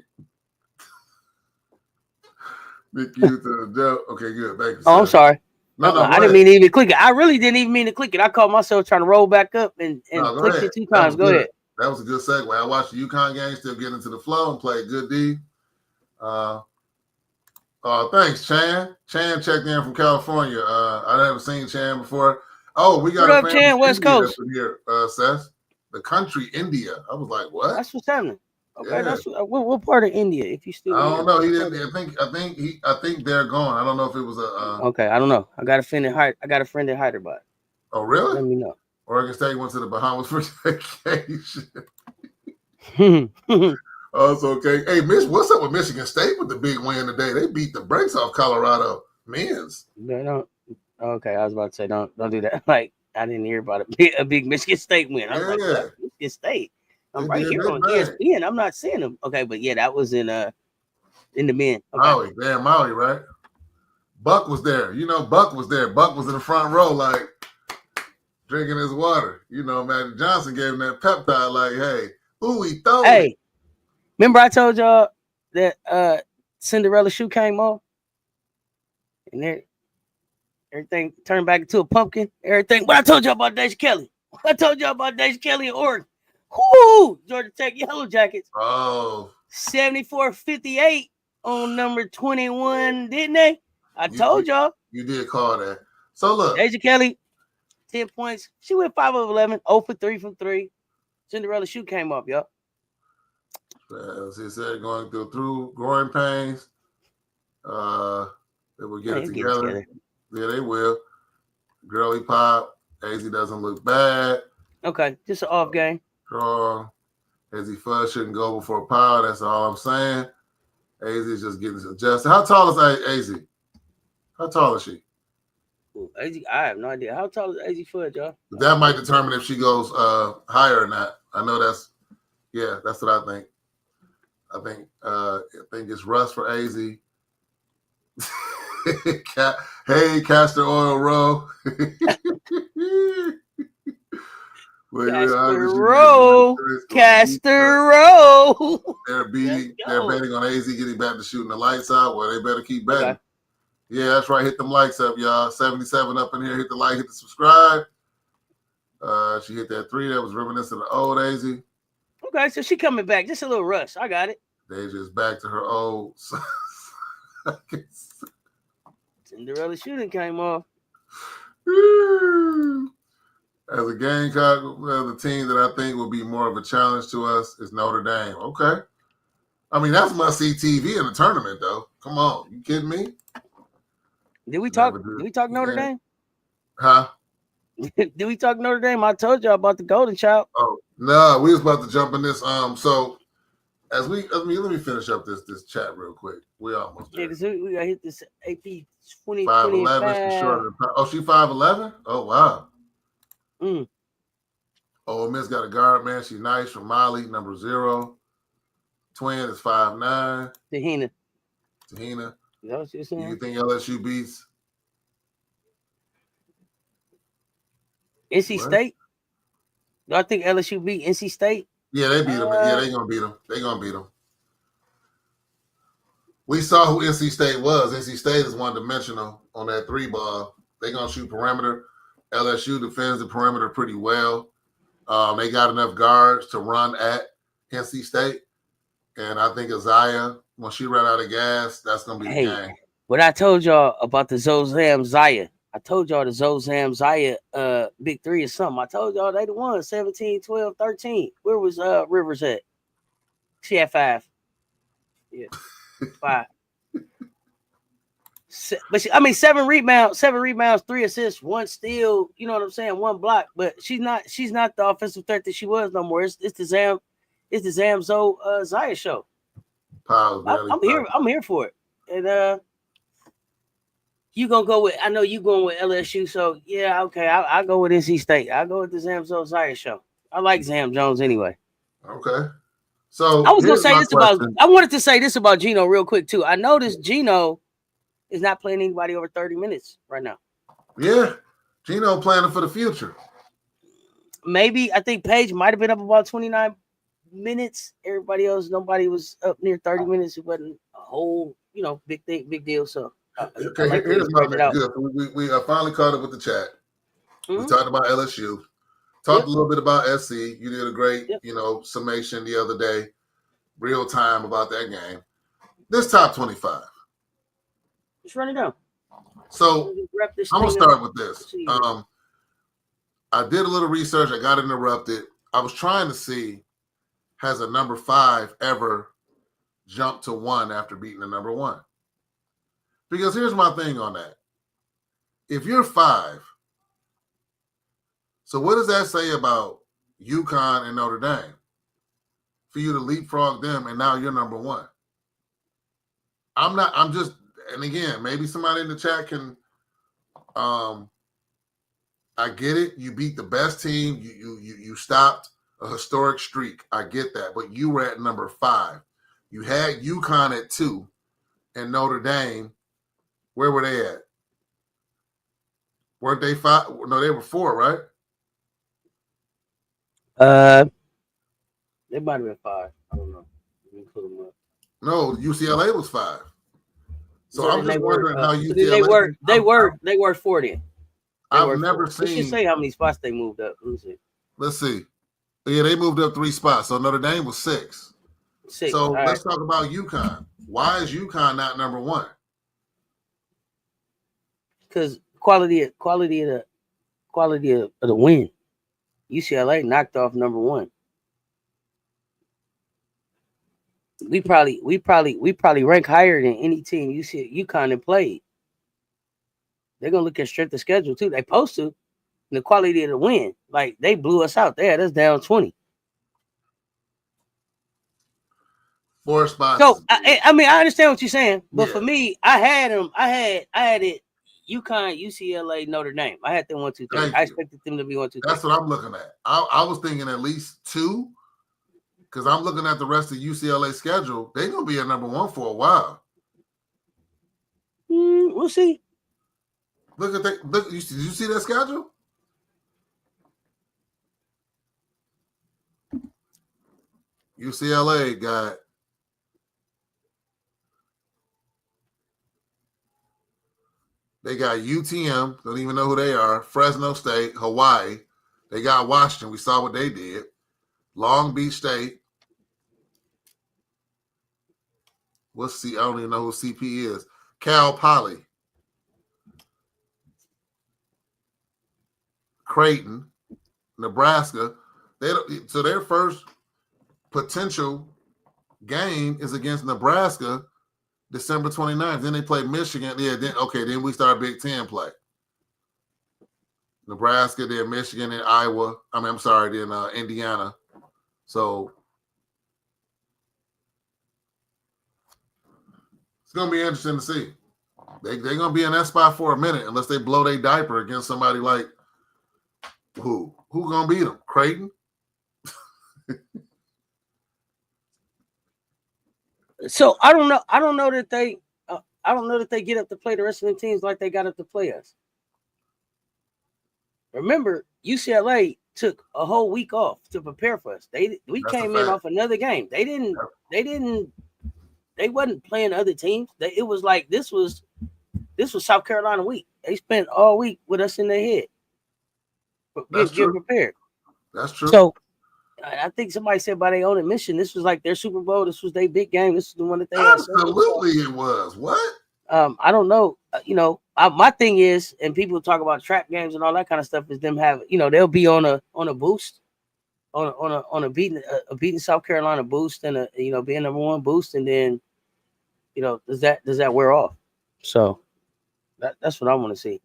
Nick, you to the joke. Okay, good. Thank you. Oh, I'm sorry. No, I didn't mean to even click it. I really didn't even mean to click it. I caught myself trying to roll back up and clicked it 2 times. Go ahead. That was a good segue. I watched the UConn game, still getting into the flow and played good D. Thanks, Chan. Chan checked in from California. I never seen Chan before. Oh, we got what up, Chan, West Coast here, Seth. The country India. I was like, what? That's what's happening. Okay, yeah. That's what part of India? If you still, I don't know. He didn't. I think they're gone. I don't know if it was a. Okay, I don't know. I got a friend in Hyderabad. Oh, really? Let me know. Oregon State went to the Bahamas for vacation. Also, okay. Hey, what's up with Michigan State with the big win today? They beat the brakes off Colorado men's. They don't. Okay, I was about to say don't do that. Like I didn't hear about a big Michigan State win. I was like, Michigan State. I'm right here on ESPN. I'm not seeing them. Okay, but yeah, that was in the men. Okay. Maui, right? Buck was there. Buck was there. Buck was in the front row, like drinking his water. You know, Magic Johnson gave him that peptide, like, hey, who he throw Hey, it? remember I told y'all that Cinderella shoe came off? And everything turned back into a pumpkin. Everything. But I told y'all about Deja Kelly. I told y'all about Deja Kelly in Oregon. Whoo! Georgia Tech Yellow Jackets. Oh. 74-58 on number 21, didn't they? I told y'all. You did call that. So look. Deja Kelly, 10 points. She went 5 of 11, 0 for 3 from 3. Cinderella shoe came up, y'all. As he said, going through growing pains. They will get it together. Yeah, they will. Girly pop. AZ doesn't look bad. Okay, just an off game. Strong. AZ Fuzz shouldn't go before power. That's all I'm saying. AZ is just getting adjusted. How tall is AZ? How tall is she? Ooh, AZ, I have no idea. How tall is AZ Fudge, y'all? That might determine if she goes higher or not. I know that's what I think. I think it's Russ for AZ. Hey, Castor Oil Row. Castor Row. They're betting on AZ getting back to shooting the lights out. Well, they better keep betting. Okay. Yeah, that's right. Hit them likes up, y'all. 77 up in here. Hit the like, hit the subscribe. She hit that 3 that was reminiscent of old AZ. Okay, so she coming back. Just a little rush. I got it. Deja's back to her old. Cinderella shooting came off. As a Gamecock, the team that I think will be more of a challenge to us is Notre Dame. Okay. I mean, that's must-see TV in the tournament, though. Come on. You kidding me? Did we talk Notre Dame? Huh? Did we talk Notre Dame? I told y'all about the Golden Child. Oh, no. We was about to jump in this. So let me finish up this chat real quick. We almost there. Yeah, we got to hit this AP 20. 5'11". She's shorter. Oh, she 5'11"? Oh, wow. Oh, Miss got a guard, man. She's nice from Molly, number 0. Twin is 5'9". Tahina. Is that what you're saying? You think LSU beats NC State? Do I think LSU beat NC State? Yeah, they beat them. Yeah, they're going to beat them. They're going to beat them. We saw who NC State was. NC State is one-dimensional on that 3 ball. They're going to shoot perimeter. LSU defends the perimeter pretty well. They got enough guards to run at NC State. And I think Isaiah, when she ran out of gas, that's going to be the game. What I told y'all about the Zozam Zaya. I told y'all the Zozam Zaya big 3 is something. I told y'all they the one, 17, 12, 13. Where was Rivers at? She had 5. Yeah, 5. But 7 rebounds, 3 assists, 1 steal. You know what I'm saying? 1 block. But she's not the offensive threat that she was no more. It's the Zamzo Zaya show. I'm here for it. And you gonna go with? I know you going with LSU. So yeah, okay. I'll go with NC State. I'll go with the Zamzo Zaya show. I like Zam Jones anyway. Okay. So I was gonna say this about. I wanted to say this about Gino real quick too. I noticed Gino is not playing anybody over 30 minutes right now. Yeah, Gino planning for the future. Maybe I think Paige might have been up about 29 minutes. Everybody else, nobody was up near 30 minutes. It wasn't a whole, big deal. So okay, here's my good. We finally caught up with the chat. Mm-hmm. We talked about LSU. Talked a little bit about SC. You did a great, summation the other day, real time about that game. This top 25. Just run it down. So I'm gonna start with this. I did a little research. I got interrupted. I was trying to see, has a number 5 ever jumped to 1 after beating the number 1? Because here's my thing on that. If you're 5, so what does that say about UConn and Notre Dame? For you to leapfrog them and now you're number 1. And again, maybe somebody in the chat can, I get it. You beat the best team. You stopped a historic streak. I get that. But you were at number 5. You had UConn at 2 and Notre Dame. Where were they at? Weren't they 5? No, they were 4, right? They might have been 5. I don't know. Let me pull them up. No, UCLA was 5. So I'm then just they were. wondering how So then they UCLA. were 4 then. They I've were never 4. It should seen. say how many spots they moved up. Let me see. Let's see. Yeah, they moved up 3 spots. So Notre Dame was 6. 6. So All let's right. talk about UConn. Why is UConn not number 1? Because quality of the win. UCLA knocked off number 1. We probably rank higher than any team UConn have played. They're gonna look at strength of schedule too. They supposed to. And the quality of the win. Like they blew us out. They had us down 20. 4 spots. So I mean I understand what you're saying, but Yeah. for me, I had them. I had it. UConn, UCLA, Notre Dame. I had them 1, 2, 3. I expected them to be 1, 2, 3. That's what I'm looking at. I was thinking at least 2, because I'm looking at the rest of UCLA schedule. They're gonna be at number 1 for a while. We'll see. Look at that. Look, did you see that schedule? UCLA got UTM, don't even know who they are, Fresno State, Hawaii. They got Washington. We saw what they did. Long Beach State. What's C? I don't even know who CP is. Cal Poly. Creighton. Nebraska. So their first potential game is against Nebraska December 29th. Then they play Michigan. Yeah, then we start Big Ten play. Nebraska, then Michigan, then Iowa. Then Indiana. So it's going to be interesting to see. They're going to be in that spot for a minute unless they blow their diaper against somebody like who? Who going to beat them? Creighton? So I don't know. I don't know that they get up to play the rest of the teams like they got up to play us. Remember, UCLA took a whole week off to prepare for us. We came in off another game. They wasn't playing other teams. It was like this was South Carolina week. They spent all week with us in their head. Get prepared. That's true. So I think somebody said by their own admission, this was like their Super Bowl. This was their big game. This is the one that they absolutely it was. What? I don't know. My thing is, and people talk about trap games and all that kind of stuff, is them having, they'll be on a boost, on a beating South Carolina boost, and being number 1 boost, and then, does that wear off? So that's what I want to see.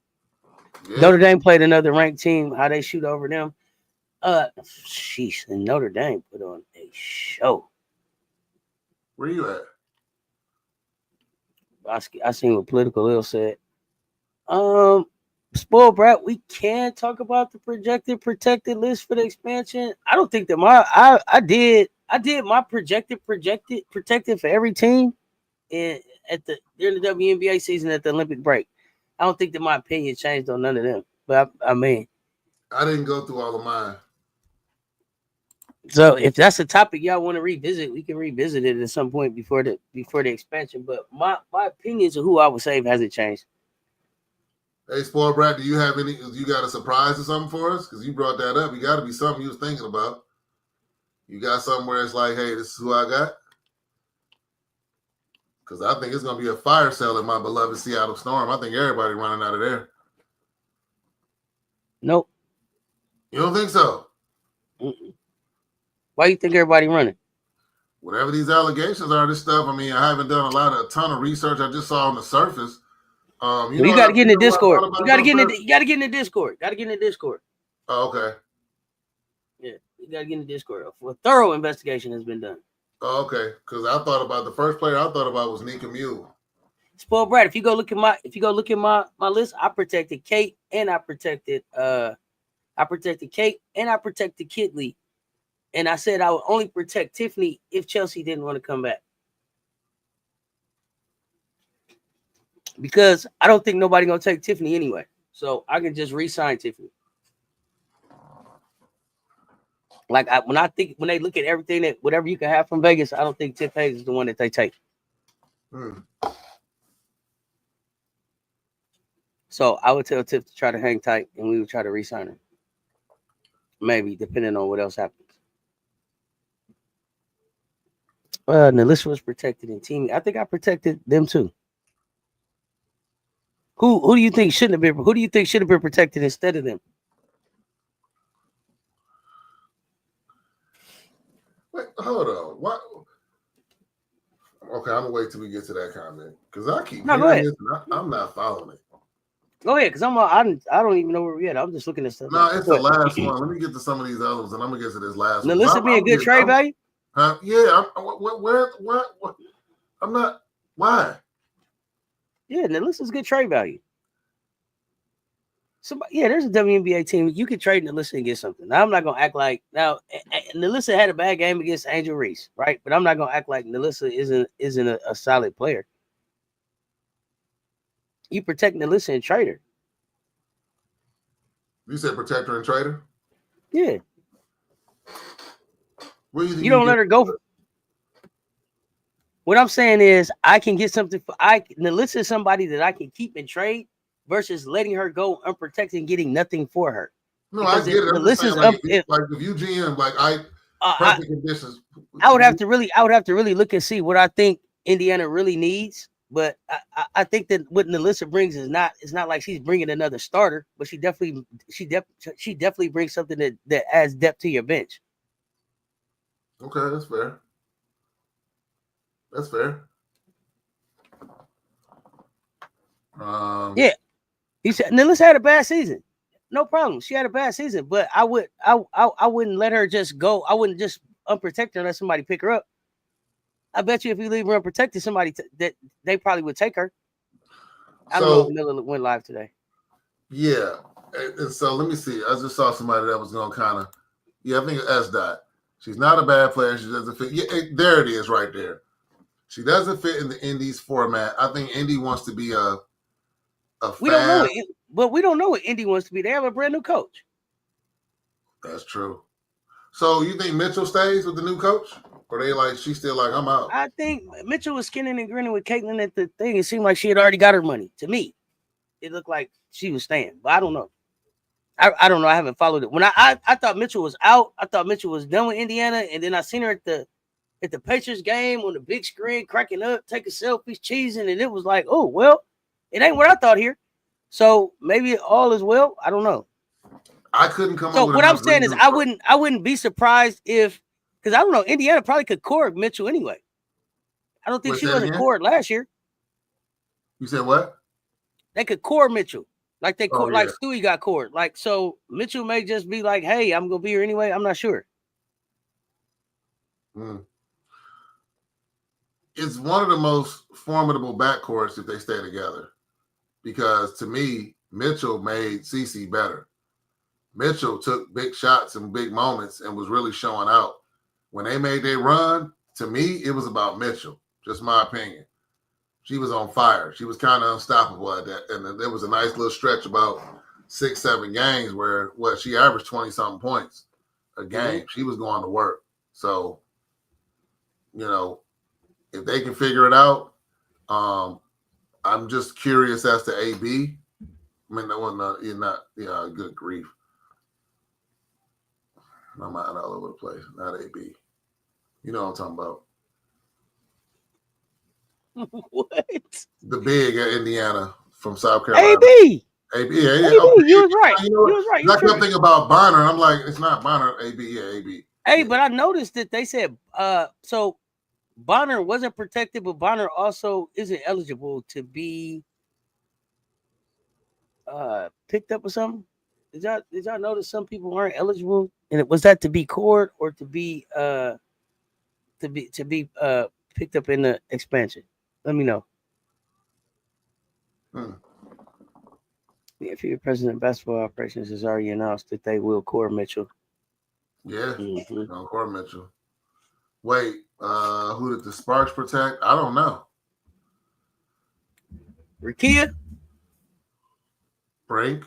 Yeah. Notre Dame played another ranked team. How they shoot over them. Sheesh, and Notre Dame put on a show. Where you at? I seen what Political Ill said. Spoiled brat, we can talk about the projected protected list for the expansion. I don't think that I did my protected for every team during the WNBA season at the Olympic break. I don't think that my opinion changed on none of them. But I mean, I didn't go through all of mine. So if that's a topic y'all want to revisit, we can revisit it at some point before the expansion. But my opinions of who I would save hasn't changed. Hey, Spoiled Brat, do you have any? You got a surprise or something for us? Because you brought that up. You got to be something you was thinking about. You got something where it's like, hey, this is who I got? Because I think it's going to be a fire sale in my beloved Seattle Storm. I think everybody running out of there. Nope. You don't think so? Mm-mm. Why do you think everybody running? Whatever these allegations are, this stuff. I mean, I haven't done a ton of research. I just saw on the surface. You got to get in the Discord. You got to get in the Discord. Got to get in the Discord. Oh, okay. Yeah, you got to get in the Discord. A thorough investigation has been done. Oh, okay. Because I thought about the first player I thought about was Nika Mule. Spoiled Brad. If you go look at my list, I protected Kate and I protected Kate and I protected Kidley. And I said I would only protect Tiffany if Chelsea didn't want to come back. Because I don't think nobody going to take Tiffany anyway. So I can just re-sign Tiffany. Like when they look at everything that whatever you can have from Vegas, I don't think Tiff Hayes is the one that they take. So I would tell Tiff to try to hang tight, and we would try to re-sign her. Maybe depending on what else happens. Nalissa was protected in team. I think I protected them too. Who do you think shouldn't have been? Who do you think should have been protected instead of them? Wait, hold on. What? Okay, I'm gonna wait till we get to that comment because I keep hearing this and I'm not following it. Go ahead, because I don't even know where we're at. I'm just looking at stuff. No, it's the last one. Let me get to some of these others, and I'm gonna get to this last one. Nalissa being good trade value. Huh? Yeah. Where? I'm not. Why? Yeah, Nalissa's good trade value. There's a WNBA team. You could trade Nalissa and get something. Now, I'm not gonna act like Nalissa had a bad game against Angel Reese, right? But I'm not gonna act like Nalissa isn't a solid player. You protect Nalissa and trade her. You said protect her and trade her? Yeah. You don't let her go. What I'm saying is I can get something Nalissa is somebody that I can keep and trade versus letting her go unprotected and getting nothing for her. No, because I get it. Nalissa's like if you GM, perfect conditions. I would have to really look and see what I think Indiana really needs. But I think that what Nalissa brings is not like she's bringing another starter, but she definitely brings something that adds depth to your bench. Okay, that's fair. That's fair. Yeah, he said Nalissa had a bad season. No problem, she had a bad season, but I wouldn't let her just go. I wouldn't just unprotect her and let somebody pick her up. I bet you if you leave her unprotected, somebody that they probably would take her. I don't know if Miller went live today. Yeah, and so let me see. I just saw somebody that was going to kind of. Yeah, I think it's S. She's not a bad player. She doesn't fit. Yeah, there it is right there. She doesn't fit in the Indies format. I think Indy wants to be a we don't know it, but we don't know what Indy wants to be. They have a brand new coach. That's true. So you think Mitchell stays with the new coach? Or they she's still like, I'm out? I think Mitchell was skinning and grinning with Caitlin at the thing. It seemed like she had already got her money. To me, it looked like she was staying, but I don't know. I don't know. I haven't followed it. When I thought Mitchell was out, I thought Mitchell was done with Indiana, and then I seen her at the Patriots game on the big screen, cracking up, taking selfies, cheesing, and it was like, oh well, it ain't what I thought here. So maybe all is well. I don't know. I couldn't come up so with what I'm saying is I wouldn't be surprised if, because I don't know, Indiana probably could cord Mitchell anyway. I don't think she wasn't cord last year. You said what? They could cord Mitchell. Like they like Stewie got cord. Like, so Mitchell may just be like, hey, I'm gonna be here anyway. I'm not sure. It's one of the most formidable backcourts if they stay together. Because to me, Mitchell made CeCe better. Mitchell took big shots and big moments and was really showing out. When they made their run, to me, it was about Mitchell. Just my opinion. She was on fire. She was kind of unstoppable at that. And there was a nice little stretch about 6-7 games where she averaged 20-something points a game. Mm-hmm. She was going to work. So, if they can figure it out, I'm just curious as to AB. I mean, you're not, good grief. My mind all over the place. Not AB. You know what I'm talking about. What? The big at Indiana from South Carolina. AB. Yeah. AB, you was right. You was right. I kept thinking about Bonner. I'm like, it's not Bonner. AB. Yeah, AB. Hey, but I noticed that they said so Bonner wasn't protected, but Bonner also isn't eligible to be picked up or something. Did y'all notice some people aren't eligible? And was that to be court or to be picked up in the expansion? Let me know. The future president of basketball operations has already announced that they will core Mitchell. Yeah, core Mitchell. Wait, who did the Sparks protect? I don't know. Rikia? Brink?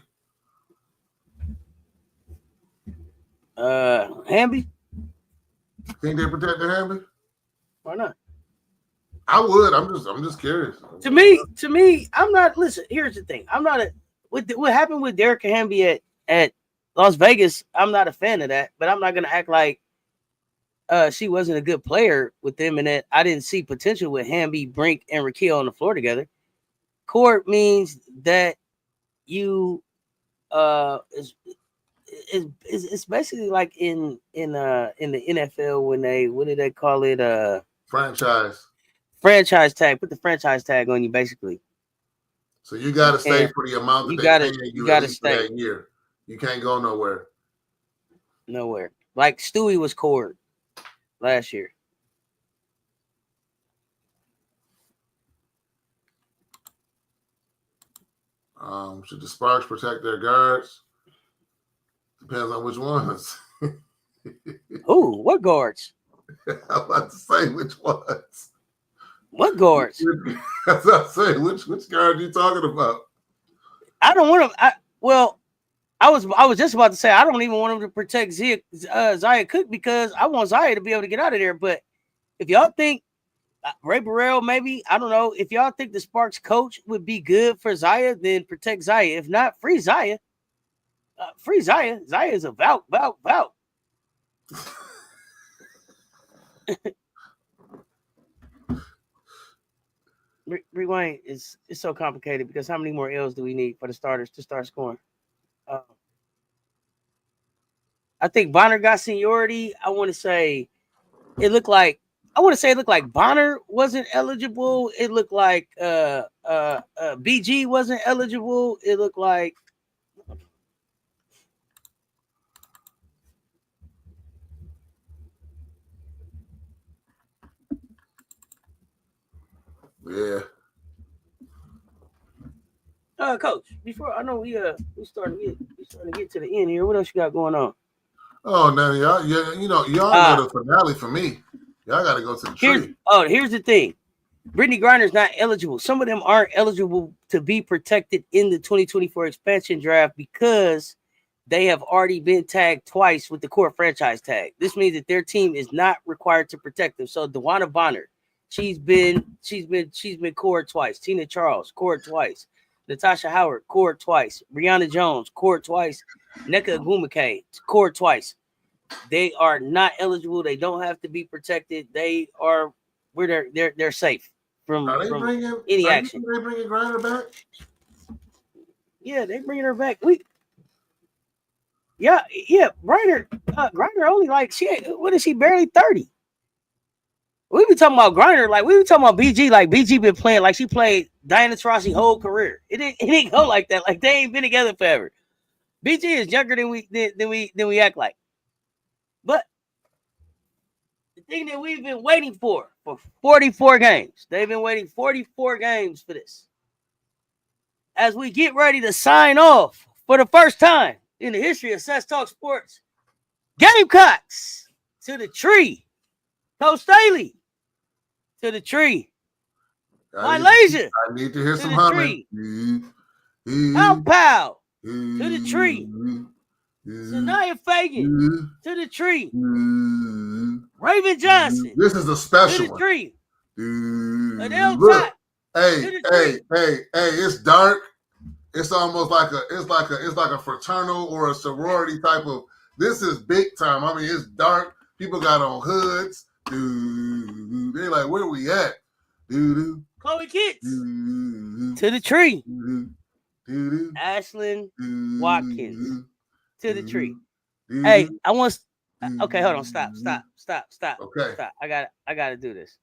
Hamby? Think they protect the Hamby? Why not? I would. I'm just curious. To me, I'm not. Listen, here's the thing. I'm not what happened with Derek Hamby at Las Vegas. I'm not a fan of that, but I'm not gonna act like she wasn't a good player with them, and that I didn't see potential with Hamby, Brink, and Raquel on the floor together. Court means that you it's basically like in the NFL when they, what do they call it, franchise tag. Put the franchise tag on you, basically. So you got to stay for the amount that they pay you at least for that year. You can't go nowhere. Like Stewie was Cord last year. Should the Sparks protect their guards? Depends on which ones. Oh, what guards? I'm about to say which ones. What guards? That's what I'm saying. Which guard are you talking about? I don't want to. I was just about to say I don't even want him to protect Zaya Cook because I want Zaya to be able to get out of there. But if y'all think Ray Burrell, maybe, I don't know, if y'all think the Sparks coach would be good for Zaya, then protect Zaya. If not, free Zaya. Free Zaya. Zaya is a vout. Rewind is so complicated because how many more L's do we need for the starters to start scoring? I think Bonner got seniority. I want to say it looked like Bonner wasn't eligible. It looked like BG wasn't eligible. It looked like yeah. Coach, before I know we starting to get to the end here. What else you got going on? Oh no, y'all know the finale for me. Y'all got to go to the tree. Here's the thing. Brittany Griner's not eligible. Some of them aren't eligible to be protected in the 2024 expansion draft because they have already been tagged twice with the core franchise tag. This means that their team is not required to protect them. So DeWanna Bonner, she's been cored twice. Tina Charles, cored twice. Natasha Howard, cored twice. Brianna Jones, cored twice. Nneka Ogwumike, cored twice. They are not eligible. They don't have to be protected. They are where they're safe from any action. Are they bringing Griner back? Yeah, they bringing her back. Griner only like what is she, barely 30? We be talking about Griner like we be talking about BG like BG been playing like she played Diana Taurasi whole career. It didn't go like that. Like they ain't been together forever. BG is younger than we act like. But the thing that we've been waiting for 44 games. They've been waiting 44 games for this. As we get ready to sign off for the first time in the history of Cess Talk Sports, Gamecocks to the tree. Coach Staley to the tree. Malaysia. I need to hear some humming. Pow to the tree. Sanaya Fagan to the tree. Raven Johnson. This is a special to the tree. Adele Look, hey, it's dark. It's almost like a fraternal or a sorority type of. This is big time. I mean, it's dark. People got on hoods. They're like, where we at? Chloe Kitts to the tree. Ashlyn Watkins to the tree. Hey, okay, hold on. Stop. Okay. Stop. I gotta do this.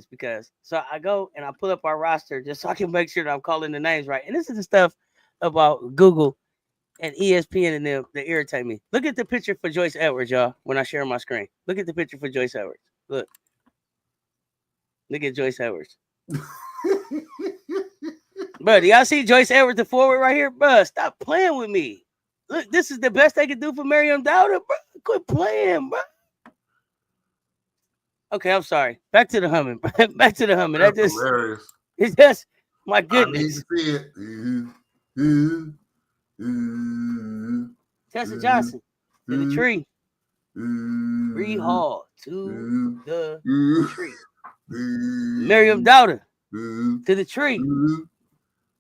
Because so I go and I pull up our roster just so I can make sure that I'm calling the names right. And this is the stuff about Google and ESPN and them that irritate me. Look at the picture for Joyce Edwards, y'all, when I share my screen. Look at the picture for Joyce Edwards. Look at Joyce Edwards. Bro, do y'all see Joyce Edwards, the forward right here? Bro, stop playing with me. Look, this is the best they can do for Miriam Dowder, bro. Quit playing, bro. Okay, I'm sorry. Back to the humming. That's just hilarious. It's just my goodness. I need to see it. Tessa Johnson to the tree. Bree Hall to the tree. Miriam Miriam Dowder to the tree.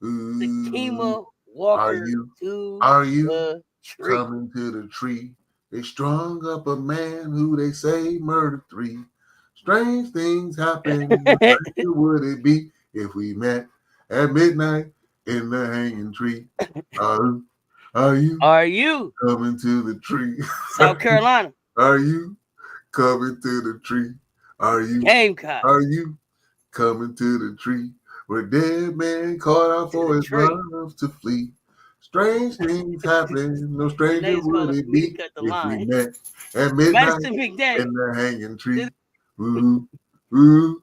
Sakima Walker to Are you the tree. coming to the tree? They strung up a man who they say murdered 3. Strange things happen. What would it be if we met at midnight in the hanging tree? Are you coming to the tree? South Carolina. Are you coming to the tree? Are you coming to the tree? Where dead man caught out for his love to flee. Strange things happen. No stranger would it be if we met at midnight in the hanging tree. Ooh, ooh,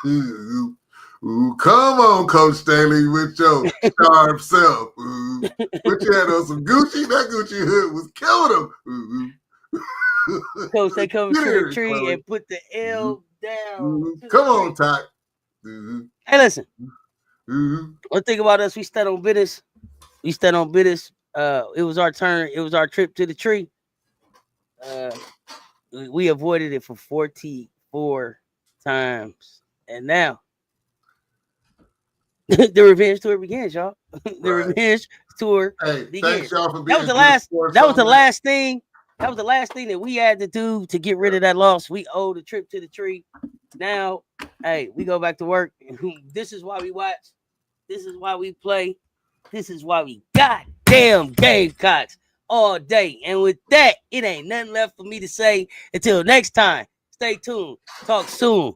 ooh, ooh. Come on, Coach Stanley, with your sharp self. Ooh. Put your head on some Gucci. That Gucci hood was killing him. Ooh. Coach, they come to the tree Chloe. And put the L down. Come on, Ty. Hey, listen. One thing about us, we stand on business. It was our turn. It was our trip to the tree. We avoided it for 44 times. And now the revenge tour begins, y'all. Revenge tour begins. Thanks y'all for being that was the last thing that we had to do to get rid of that loss. We owe the trip to the tree. Now, hey, we go back to work. This is why we watch. This is why we play. This is why we goddamn Gamecocks all day. And with that, it ain't nothing left for me to say until next time. Stay tuned. Talk soon.